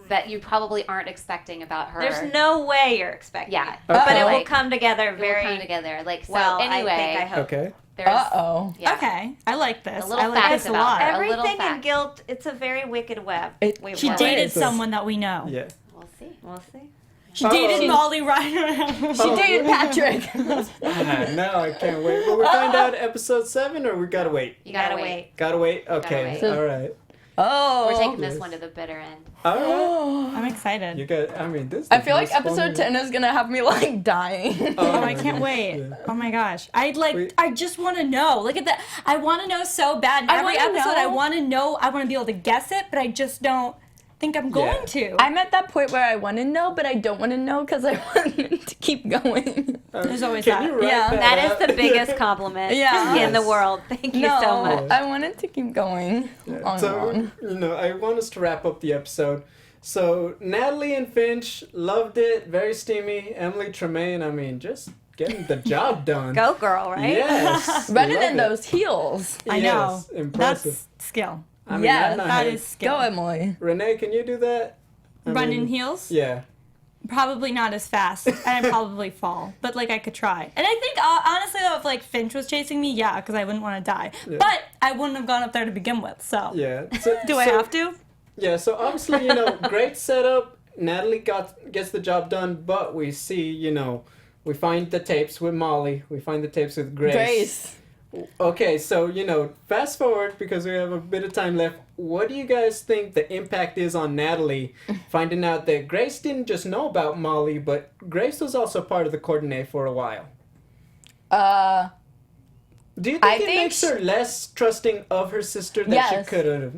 [SPEAKER 5] that you probably aren't expecting about her.
[SPEAKER 6] There's no way you're expecting
[SPEAKER 5] Yeah.
[SPEAKER 6] it. But it will
[SPEAKER 5] Like,
[SPEAKER 6] come together
[SPEAKER 5] it will
[SPEAKER 6] very
[SPEAKER 5] come together. Like, so
[SPEAKER 6] well.
[SPEAKER 5] anyway,
[SPEAKER 6] I hope.
[SPEAKER 1] Okay.
[SPEAKER 5] there's
[SPEAKER 3] Uh-oh.
[SPEAKER 5] yeah.
[SPEAKER 4] Okay, I like this.
[SPEAKER 5] A little
[SPEAKER 4] I like
[SPEAKER 5] fact
[SPEAKER 4] this a
[SPEAKER 5] about
[SPEAKER 4] lot.
[SPEAKER 5] her. A little
[SPEAKER 6] Everything in
[SPEAKER 5] fact.
[SPEAKER 6] guilt, it's a very wicked web.
[SPEAKER 4] She
[SPEAKER 6] Well,
[SPEAKER 4] dated
[SPEAKER 1] Right.
[SPEAKER 4] someone that we know.
[SPEAKER 1] Yeah.
[SPEAKER 5] We'll see.
[SPEAKER 6] We'll see.
[SPEAKER 4] She dated Molly Ryder.
[SPEAKER 3] She dated Patrick.
[SPEAKER 1] Now I can't wait. Will we find out episode 7 or we gotta wait?
[SPEAKER 5] You gotta wait.
[SPEAKER 1] Gotta wait? Okay.
[SPEAKER 5] wait.
[SPEAKER 1] All right.
[SPEAKER 3] Oh.
[SPEAKER 5] We're taking this one to the bitter end.
[SPEAKER 1] All right.
[SPEAKER 4] I'm excited.
[SPEAKER 1] You got, I mean, this is
[SPEAKER 3] I
[SPEAKER 1] the
[SPEAKER 3] feel like
[SPEAKER 1] most fun
[SPEAKER 3] episode
[SPEAKER 1] one.
[SPEAKER 3] 10 is gonna have me like dying.
[SPEAKER 4] Oh, I can't wait.
[SPEAKER 1] Yeah.
[SPEAKER 4] Oh my gosh. I just want to know. Look at that. I want to know so bad. In
[SPEAKER 3] I
[SPEAKER 4] every
[SPEAKER 3] wanna
[SPEAKER 4] episode,
[SPEAKER 3] know.
[SPEAKER 4] I want to know. I want to be able to guess it, but I just don't think I'm going to.
[SPEAKER 3] I'm at that point where I want to know, but I don't want to know because I want it to keep going.
[SPEAKER 4] There's always
[SPEAKER 1] Can
[SPEAKER 4] that.
[SPEAKER 1] you write
[SPEAKER 3] Yeah.
[SPEAKER 6] That
[SPEAKER 1] up?
[SPEAKER 6] is the biggest compliment
[SPEAKER 3] Yeah.
[SPEAKER 6] in the
[SPEAKER 1] Yes.
[SPEAKER 6] world. Thank you
[SPEAKER 3] No,
[SPEAKER 6] so much.
[SPEAKER 3] I want it to keep going on
[SPEAKER 1] So,
[SPEAKER 3] and on.
[SPEAKER 1] you know, I want us to wrap up the episode. So, Natalie and Finch loved it. Very steamy. Emily Tremaine, I mean, just getting the job done.
[SPEAKER 6] Go girl, right?
[SPEAKER 1] Yes.
[SPEAKER 3] Running
[SPEAKER 1] love
[SPEAKER 3] in
[SPEAKER 1] it.
[SPEAKER 3] those heels.
[SPEAKER 4] I know.
[SPEAKER 1] Yes, impressive.
[SPEAKER 4] That's skill.
[SPEAKER 1] I mean,
[SPEAKER 3] Yeah,
[SPEAKER 1] I'm not
[SPEAKER 4] That
[SPEAKER 1] hate-
[SPEAKER 4] is skill.
[SPEAKER 3] Go, Emily.
[SPEAKER 1] Renee, can you do that? I
[SPEAKER 4] Run
[SPEAKER 1] mean,
[SPEAKER 4] in heels?
[SPEAKER 1] Yeah.
[SPEAKER 4] Probably not as fast, and I'd probably fall. But like I could try. And I think honestly though, if like Finch was chasing me, yeah, because I wouldn't want to die.
[SPEAKER 1] Yeah.
[SPEAKER 4] But I wouldn't have gone up there to begin with. So
[SPEAKER 1] Yeah. So,
[SPEAKER 4] do I
[SPEAKER 1] so-
[SPEAKER 4] have to?
[SPEAKER 1] Yeah, so obviously, you know, great setup. Natalie gets the job done, but we see, you know, we find the tapes with Molly. We find the tapes with
[SPEAKER 3] Grace.
[SPEAKER 1] Okay, so, you know, fast forward because we have a bit of time left. What do you guys think the impact is on Natalie finding out that Grace didn't just know about Molly, but Grace was also part of the coordinate for a while? Do you think
[SPEAKER 3] I
[SPEAKER 1] it
[SPEAKER 3] think
[SPEAKER 1] makes her less trusting of her sister than she
[SPEAKER 3] Yes.
[SPEAKER 1] could have?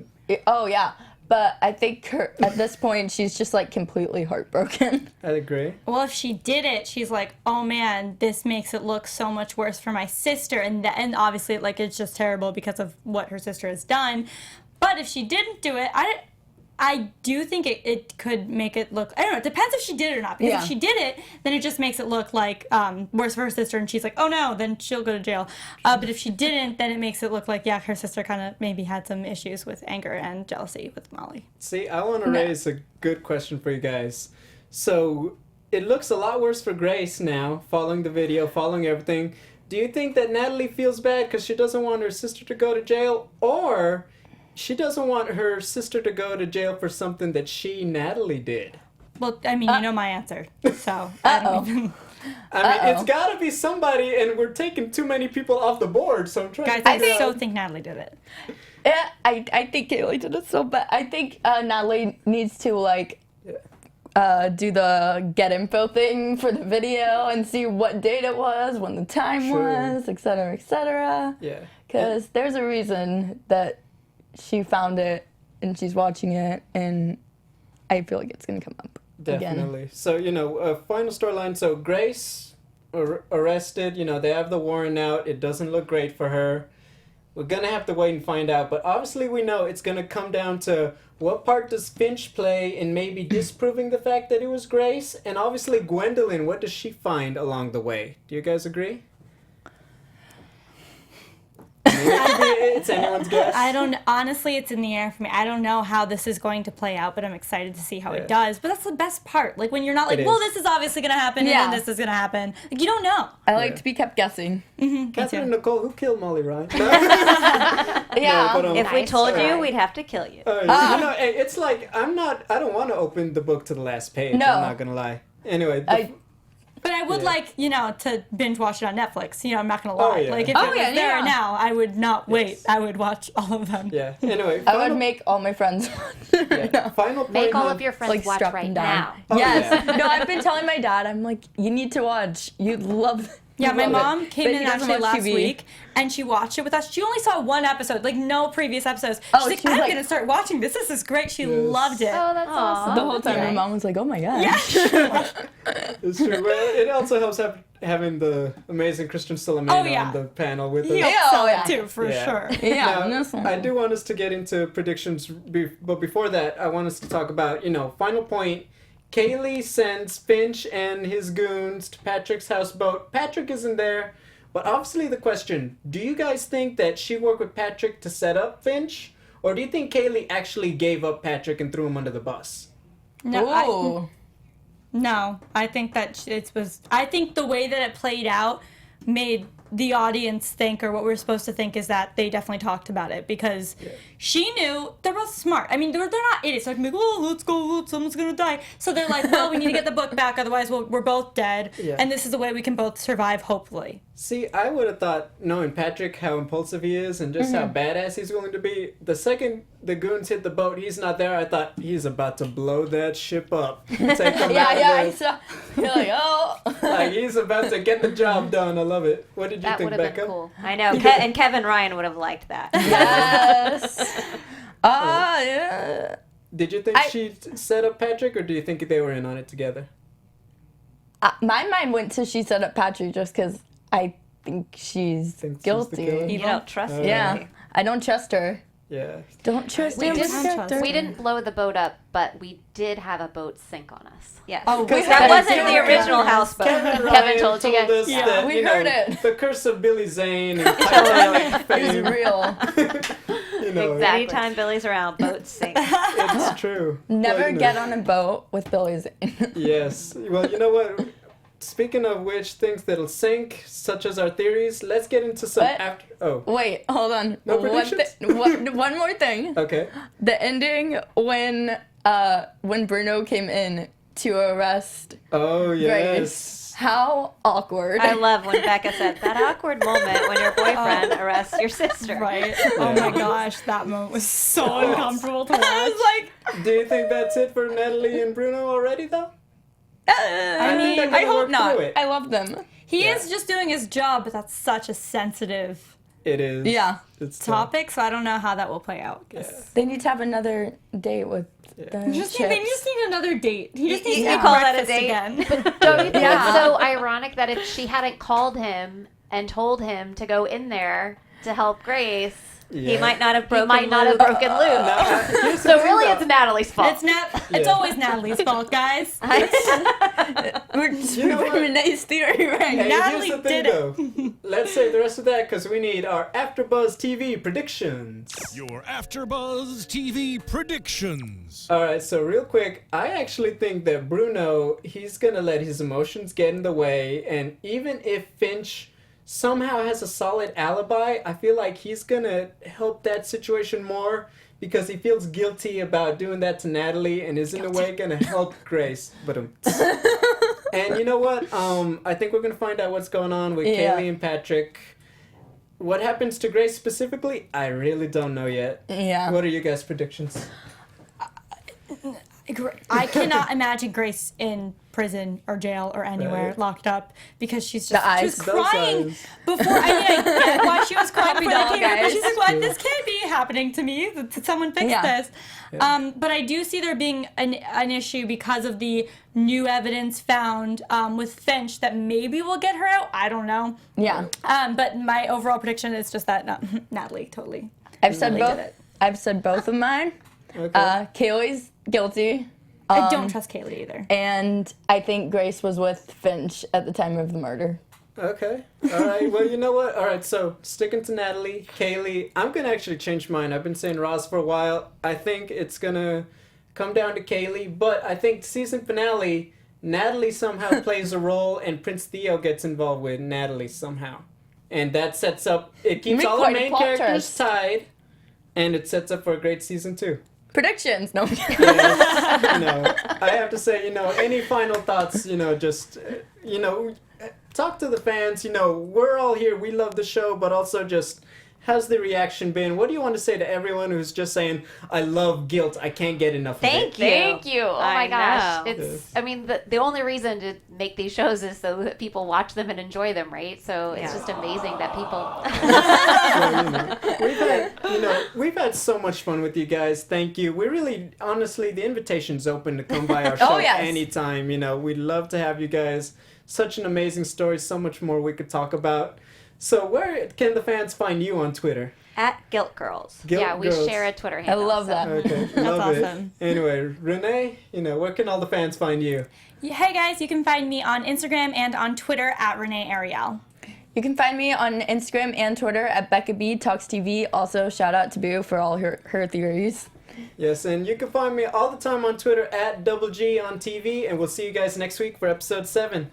[SPEAKER 3] Oh, yeah. But I think at this point, she's just like completely heartbroken.
[SPEAKER 1] I agree.
[SPEAKER 4] Well, if she did it, she's like, oh man, this makes it look so much worse for my sister, and obviously, like, it's just terrible because of what her sister has done. But if she didn't do it, I do think it could make it look, I don't know, it depends if she did it or not. Because
[SPEAKER 3] Yeah.
[SPEAKER 4] if she did it, then it just makes it look like worse for her sister, and she's like, oh no, then she'll go to jail. But if she didn't, then it makes it look like, yeah, her sister kind of maybe had some issues with anger and jealousy with Molly.
[SPEAKER 1] See, I want to raise a good question for you guys. So, it looks a lot worse for Grace now, following the video, following everything. Do you think that Natalie feels bad because she doesn't want her sister to go to jail? Or she doesn't want her sister to go to jail for something that Natalie did?
[SPEAKER 4] Well, I mean, you know my answer, so I don't even...
[SPEAKER 1] I mean, it's got to be somebody, and we're taking too many people off the board, so I'm trying
[SPEAKER 4] Guys,
[SPEAKER 1] to
[SPEAKER 4] I
[SPEAKER 1] figure
[SPEAKER 4] so
[SPEAKER 1] out...
[SPEAKER 4] think Natalie did it.
[SPEAKER 3] Yeah, I think Kaylee did it so bad. I think Natalie needs to like do the get info thing for the video and see what date it was, when the time was, et cetera, et cetera.
[SPEAKER 1] Yeah.
[SPEAKER 3] Because there's a reason that she found it and she's watching it, and I feel like it's going to come up
[SPEAKER 1] Definitely.
[SPEAKER 3] again.
[SPEAKER 1] So, final storyline. So, Grace arrested. They have the warrant out. It doesn't look great for her. We're going to have to wait and find out. But obviously, we know it's going to come down to what part does Finch play in maybe disproving the fact that it was Grace? And obviously, Gwendolyn, what does she find along the way? Do you guys agree? It's anyone's guess.
[SPEAKER 4] Honestly, it's in the air for me. I don't know how this is going to play out, but I'm excited to see how it does. But that's the best part. Like when you're not like, well, this is obviously going to happen, and then this is going to happen. Like, you don't know.
[SPEAKER 3] I like to be kept guessing.
[SPEAKER 1] Catherine and Nichole, who killed Molly Ryan?
[SPEAKER 3] Yeah.
[SPEAKER 1] No, but,
[SPEAKER 6] If we told you, we'd have to kill you.
[SPEAKER 1] It's like, I don't want to open the book to the last page.
[SPEAKER 3] No.
[SPEAKER 1] I'm not going to lie. Anyway.
[SPEAKER 4] But I would like, to binge watch it on Netflix. I'm not going to lie.
[SPEAKER 1] Oh, yeah.
[SPEAKER 4] Like, if it was there now, I would not wait. I would watch all of them.
[SPEAKER 1] Yeah. Anyway.
[SPEAKER 3] I would make all my friends watch.
[SPEAKER 1] Final point.
[SPEAKER 5] Make all of your friends watch
[SPEAKER 3] strap
[SPEAKER 5] right
[SPEAKER 3] them down.
[SPEAKER 5] now.
[SPEAKER 3] Yes. No, I've been telling my dad, I'm like, you need to watch. You'd love
[SPEAKER 4] Yeah, my
[SPEAKER 3] love
[SPEAKER 4] mom
[SPEAKER 3] it.
[SPEAKER 4] came
[SPEAKER 3] But
[SPEAKER 4] in
[SPEAKER 3] he doesn't
[SPEAKER 4] actually
[SPEAKER 3] watch
[SPEAKER 4] last
[SPEAKER 3] TV.
[SPEAKER 4] week, and she watched it with us. She only saw one episode, like no previous episodes.
[SPEAKER 3] Oh,
[SPEAKER 4] She's like,
[SPEAKER 3] she was
[SPEAKER 4] I'm
[SPEAKER 3] like-
[SPEAKER 4] going to start watching this. This is great. She loved it.
[SPEAKER 5] Oh, that's awesome.
[SPEAKER 3] The whole time
[SPEAKER 5] That's
[SPEAKER 3] my
[SPEAKER 5] nice.
[SPEAKER 3] mom was like, oh my god.
[SPEAKER 1] It's true. Well, it also helps having the amazing Christian Solomon on the panel with us.
[SPEAKER 4] He'll
[SPEAKER 3] Yeah,
[SPEAKER 4] sell
[SPEAKER 3] yeah.
[SPEAKER 4] it too, for sure.
[SPEAKER 3] Yeah.
[SPEAKER 1] Now, I do want us to get into predictions, but before that, I want us to talk about, final point. Kaylee sends Finch and his goons to Patrick's houseboat. Patrick isn't there, but obviously the question, do you guys think that she worked with Patrick to set up Finch? Or do you think Kaylee actually gave up Patrick and threw him under the bus?
[SPEAKER 4] No, I think that I think the way that it played out made the audience think, or what we're supposed to think, is that they definitely talked about it, because she knew they're both smart. I mean, they're not idiots. They're like, oh, let's go, someone's gonna die. So they're like, well, we need to get the book back, otherwise we're both dead, and this is the way we can both survive, hopefully.
[SPEAKER 1] See, I would have thought, knowing Patrick, how impulsive he is and just how badass he's willing to be, the second the goons hit the boat, he's not there, I thought, he's about to blow that ship up. Take him out of
[SPEAKER 3] I
[SPEAKER 1] there.
[SPEAKER 3] saw. You're like, oh.
[SPEAKER 1] Like, he's about to get the job done. I love it. What did you
[SPEAKER 5] That
[SPEAKER 1] think,
[SPEAKER 5] would have
[SPEAKER 1] Becca?
[SPEAKER 5] been cool.
[SPEAKER 6] I know. And Kevin Ryan would have liked that.
[SPEAKER 3] Yes. Yeah.
[SPEAKER 1] Did you think she set up Patrick, or do you think they were in on it together?
[SPEAKER 3] My mind went to she set up Patrick just because I think she's
[SPEAKER 1] Think she's the
[SPEAKER 3] guilty.
[SPEAKER 1] killer?
[SPEAKER 6] You don't trust me.
[SPEAKER 3] Yeah. I don't trust her.
[SPEAKER 1] Yeah.
[SPEAKER 3] Don't trust
[SPEAKER 5] We
[SPEAKER 3] her.
[SPEAKER 5] didn't, we didn't blow the boat up, but we did have a boat sink on us.
[SPEAKER 6] Yes.
[SPEAKER 4] Oh,
[SPEAKER 6] Because
[SPEAKER 3] we
[SPEAKER 6] that
[SPEAKER 3] heard
[SPEAKER 6] wasn't
[SPEAKER 3] it.
[SPEAKER 6] the original houseboat.
[SPEAKER 1] Kevin
[SPEAKER 5] Kevin told you guys.
[SPEAKER 1] us
[SPEAKER 3] Yeah,
[SPEAKER 1] that,
[SPEAKER 3] we heard it.
[SPEAKER 1] the curse of Billy Zane and Titanic
[SPEAKER 3] It's
[SPEAKER 1] fame.
[SPEAKER 3] real.
[SPEAKER 5] Exactly.
[SPEAKER 6] Anytime Billy's around, boats sink.
[SPEAKER 1] It's true.
[SPEAKER 3] Never
[SPEAKER 1] Well,
[SPEAKER 3] get on a boat with Billy Zane.
[SPEAKER 1] Yes. Well, you know what? Speaking of which, things that'll sink, such as our theories, let's get into some
[SPEAKER 3] What? Wait, hold on.
[SPEAKER 1] No predictions?
[SPEAKER 3] One more thing.
[SPEAKER 1] Okay.
[SPEAKER 3] The ending when Bruno came in to arrest
[SPEAKER 1] Oh,
[SPEAKER 3] Grace.
[SPEAKER 1] yes.
[SPEAKER 3] How awkward.
[SPEAKER 6] I love when Becca said that awkward moment when your boyfriend arrests your sister.
[SPEAKER 4] Right. Oh my gosh, that moment was so uncomfortable to watch.
[SPEAKER 3] I was like,
[SPEAKER 1] Do you think that's it for Natalie and Bruno already, though?
[SPEAKER 3] I
[SPEAKER 1] think they're
[SPEAKER 3] mean,
[SPEAKER 1] gonna
[SPEAKER 3] I hope
[SPEAKER 1] work
[SPEAKER 3] not.
[SPEAKER 1] through it.
[SPEAKER 3] I love them.
[SPEAKER 4] He
[SPEAKER 1] Yeah.
[SPEAKER 4] is just doing his job, but that's such a sensitive
[SPEAKER 1] It is.
[SPEAKER 3] Yeah.
[SPEAKER 1] It's tough.
[SPEAKER 4] topic, so I don't know how that will play out.
[SPEAKER 1] Yeah.
[SPEAKER 3] They need to have another date with the
[SPEAKER 4] They just
[SPEAKER 3] chips.
[SPEAKER 4] need another date. He just needs to
[SPEAKER 6] You
[SPEAKER 4] make
[SPEAKER 6] call that a
[SPEAKER 4] breakfast
[SPEAKER 6] date?
[SPEAKER 4] again.
[SPEAKER 5] Don't you think
[SPEAKER 3] Yeah.
[SPEAKER 5] it's so ironic that if she hadn't called him and told him to go in there to help Grace,
[SPEAKER 1] Yeah.
[SPEAKER 6] He might not have
[SPEAKER 5] he
[SPEAKER 6] broken
[SPEAKER 5] might not have
[SPEAKER 6] loose.
[SPEAKER 5] broken loose.
[SPEAKER 1] Here's the
[SPEAKER 5] So
[SPEAKER 1] thing,
[SPEAKER 5] really,
[SPEAKER 1] though.
[SPEAKER 5] it's Natalie's fault.
[SPEAKER 4] It's
[SPEAKER 1] Yeah.
[SPEAKER 4] always Natalie's fault, guys.
[SPEAKER 3] We're just
[SPEAKER 1] You know what?
[SPEAKER 3] proving Renee's theory right
[SPEAKER 1] Hey,
[SPEAKER 3] now.
[SPEAKER 4] Natalie
[SPEAKER 1] here's the thing,
[SPEAKER 4] did
[SPEAKER 1] though. Let's save the rest of that because we need our AfterBuzz TV predictions.
[SPEAKER 2] Your AfterBuzz TV predictions.
[SPEAKER 1] All right, so real quick, I actually think that Bruno, he's gonna let his emotions get in the way, and even if Finch somehow has a solid alibi, I feel like he's gonna help that situation more because he feels guilty about doing that to Natalie and is in a way gonna help Grace. But and you know what? I think we're gonna find out what's going on with
[SPEAKER 3] Yeah.
[SPEAKER 1] Kaylee and Patrick. What happens to Grace specifically, I really don't know yet.
[SPEAKER 3] Yeah.
[SPEAKER 1] What are you guys' predictions?
[SPEAKER 4] I cannot imagine Grace in prison or jail or anywhere locked up because she's just crying
[SPEAKER 1] eyes.
[SPEAKER 4] before. I get why she was crying before
[SPEAKER 3] doll,
[SPEAKER 4] they came here, but
[SPEAKER 3] guys.
[SPEAKER 4] she's like, "What? This can't be happening to me. Someone fix this." But I do see there being an issue because of the new evidence found with Finch that maybe will get her out. I don't know.
[SPEAKER 3] Yeah.
[SPEAKER 4] But my overall prediction is just that Natalie totally.
[SPEAKER 3] I've said
[SPEAKER 4] They
[SPEAKER 3] both.
[SPEAKER 4] did it.
[SPEAKER 3] I've said both of mine.
[SPEAKER 1] Okay.
[SPEAKER 3] Kaylee's guilty.
[SPEAKER 4] I don't trust Kaylee either.
[SPEAKER 3] And I think Grace was with Finch at the time of the murder.
[SPEAKER 1] Okay. All right. Well, you know what? All right. So sticking to Natalie, Kaylee, I'm gonna actually change mine. I've been saying Ross for a while. I think it's gonna come down to Kaylee, but I think season finale, Natalie somehow plays a role, and Prince Theo gets involved with Natalie somehow, and that sets up. It keeps
[SPEAKER 3] Make
[SPEAKER 1] all the
[SPEAKER 3] quite a
[SPEAKER 1] main
[SPEAKER 3] plot
[SPEAKER 1] characters
[SPEAKER 3] twist.
[SPEAKER 1] tied, and it sets up for a great season 2.
[SPEAKER 3] Predictions. No.
[SPEAKER 1] I have to say, any final thoughts, just, talk to the fans, we're all here, we love the show, but also just, how's the reaction been? What do you want to say to everyone who's just saying, I love Guilt, I can't get enough of it?
[SPEAKER 5] Thank you. Oh
[SPEAKER 6] I
[SPEAKER 5] my gosh.
[SPEAKER 6] know.
[SPEAKER 5] It's I mean the only reason to make these shows is so that people watch them and enjoy them, right? So it's just amazing that people
[SPEAKER 1] We've had so much fun with you guys. Thank you. We really, honestly, the invitation's open to come by our show
[SPEAKER 3] yes.
[SPEAKER 1] anytime. We'd love to have you guys. Such an amazing story. So much more we could talk about. So where can the fans find you on Twitter?
[SPEAKER 6] At Guilt Girls.
[SPEAKER 1] Guilt
[SPEAKER 5] we
[SPEAKER 1] Girls.
[SPEAKER 5] share a Twitter
[SPEAKER 3] I
[SPEAKER 5] handle.
[SPEAKER 3] love
[SPEAKER 5] so.
[SPEAKER 3] that.
[SPEAKER 1] Okay, love
[SPEAKER 4] awesome.
[SPEAKER 1] it. Anyway, Renee, where can all the fans find you?
[SPEAKER 4] Hey guys, you can find me on Instagram and on Twitter at Renee Ariel.
[SPEAKER 3] You can find me on Instagram and Twitter at Becca B Talks TV. Also, shout out to Boo for all her theories.
[SPEAKER 1] Yes, and you can find me all the time on Twitter at Double G on TV, and we'll see you guys next week for episode 7.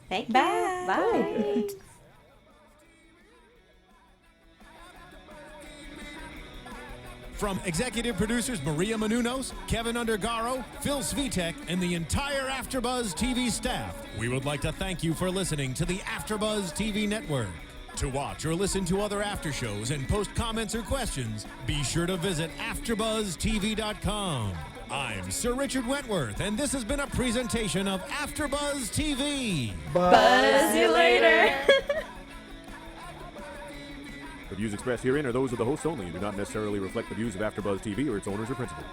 [SPEAKER 6] Thank you.
[SPEAKER 4] Bye.
[SPEAKER 6] Bye.
[SPEAKER 2] From executive producers Maria Menounos, Kevin Undergaro, Phil Svitek, and the entire AfterBuzz TV staff, we would like to thank you for listening to the AfterBuzz TV network. To watch or listen to other after shows and post comments or questions, be sure to visit AfterBuzzTV.com. I'm Sir Richard Wentworth, and this has been a presentation of AfterBuzz TV.
[SPEAKER 3] Buzz you later.
[SPEAKER 7] The views expressed herein are those of the hosts only and do not necessarily reflect the views of AfterBuzz TV or its owners or principals.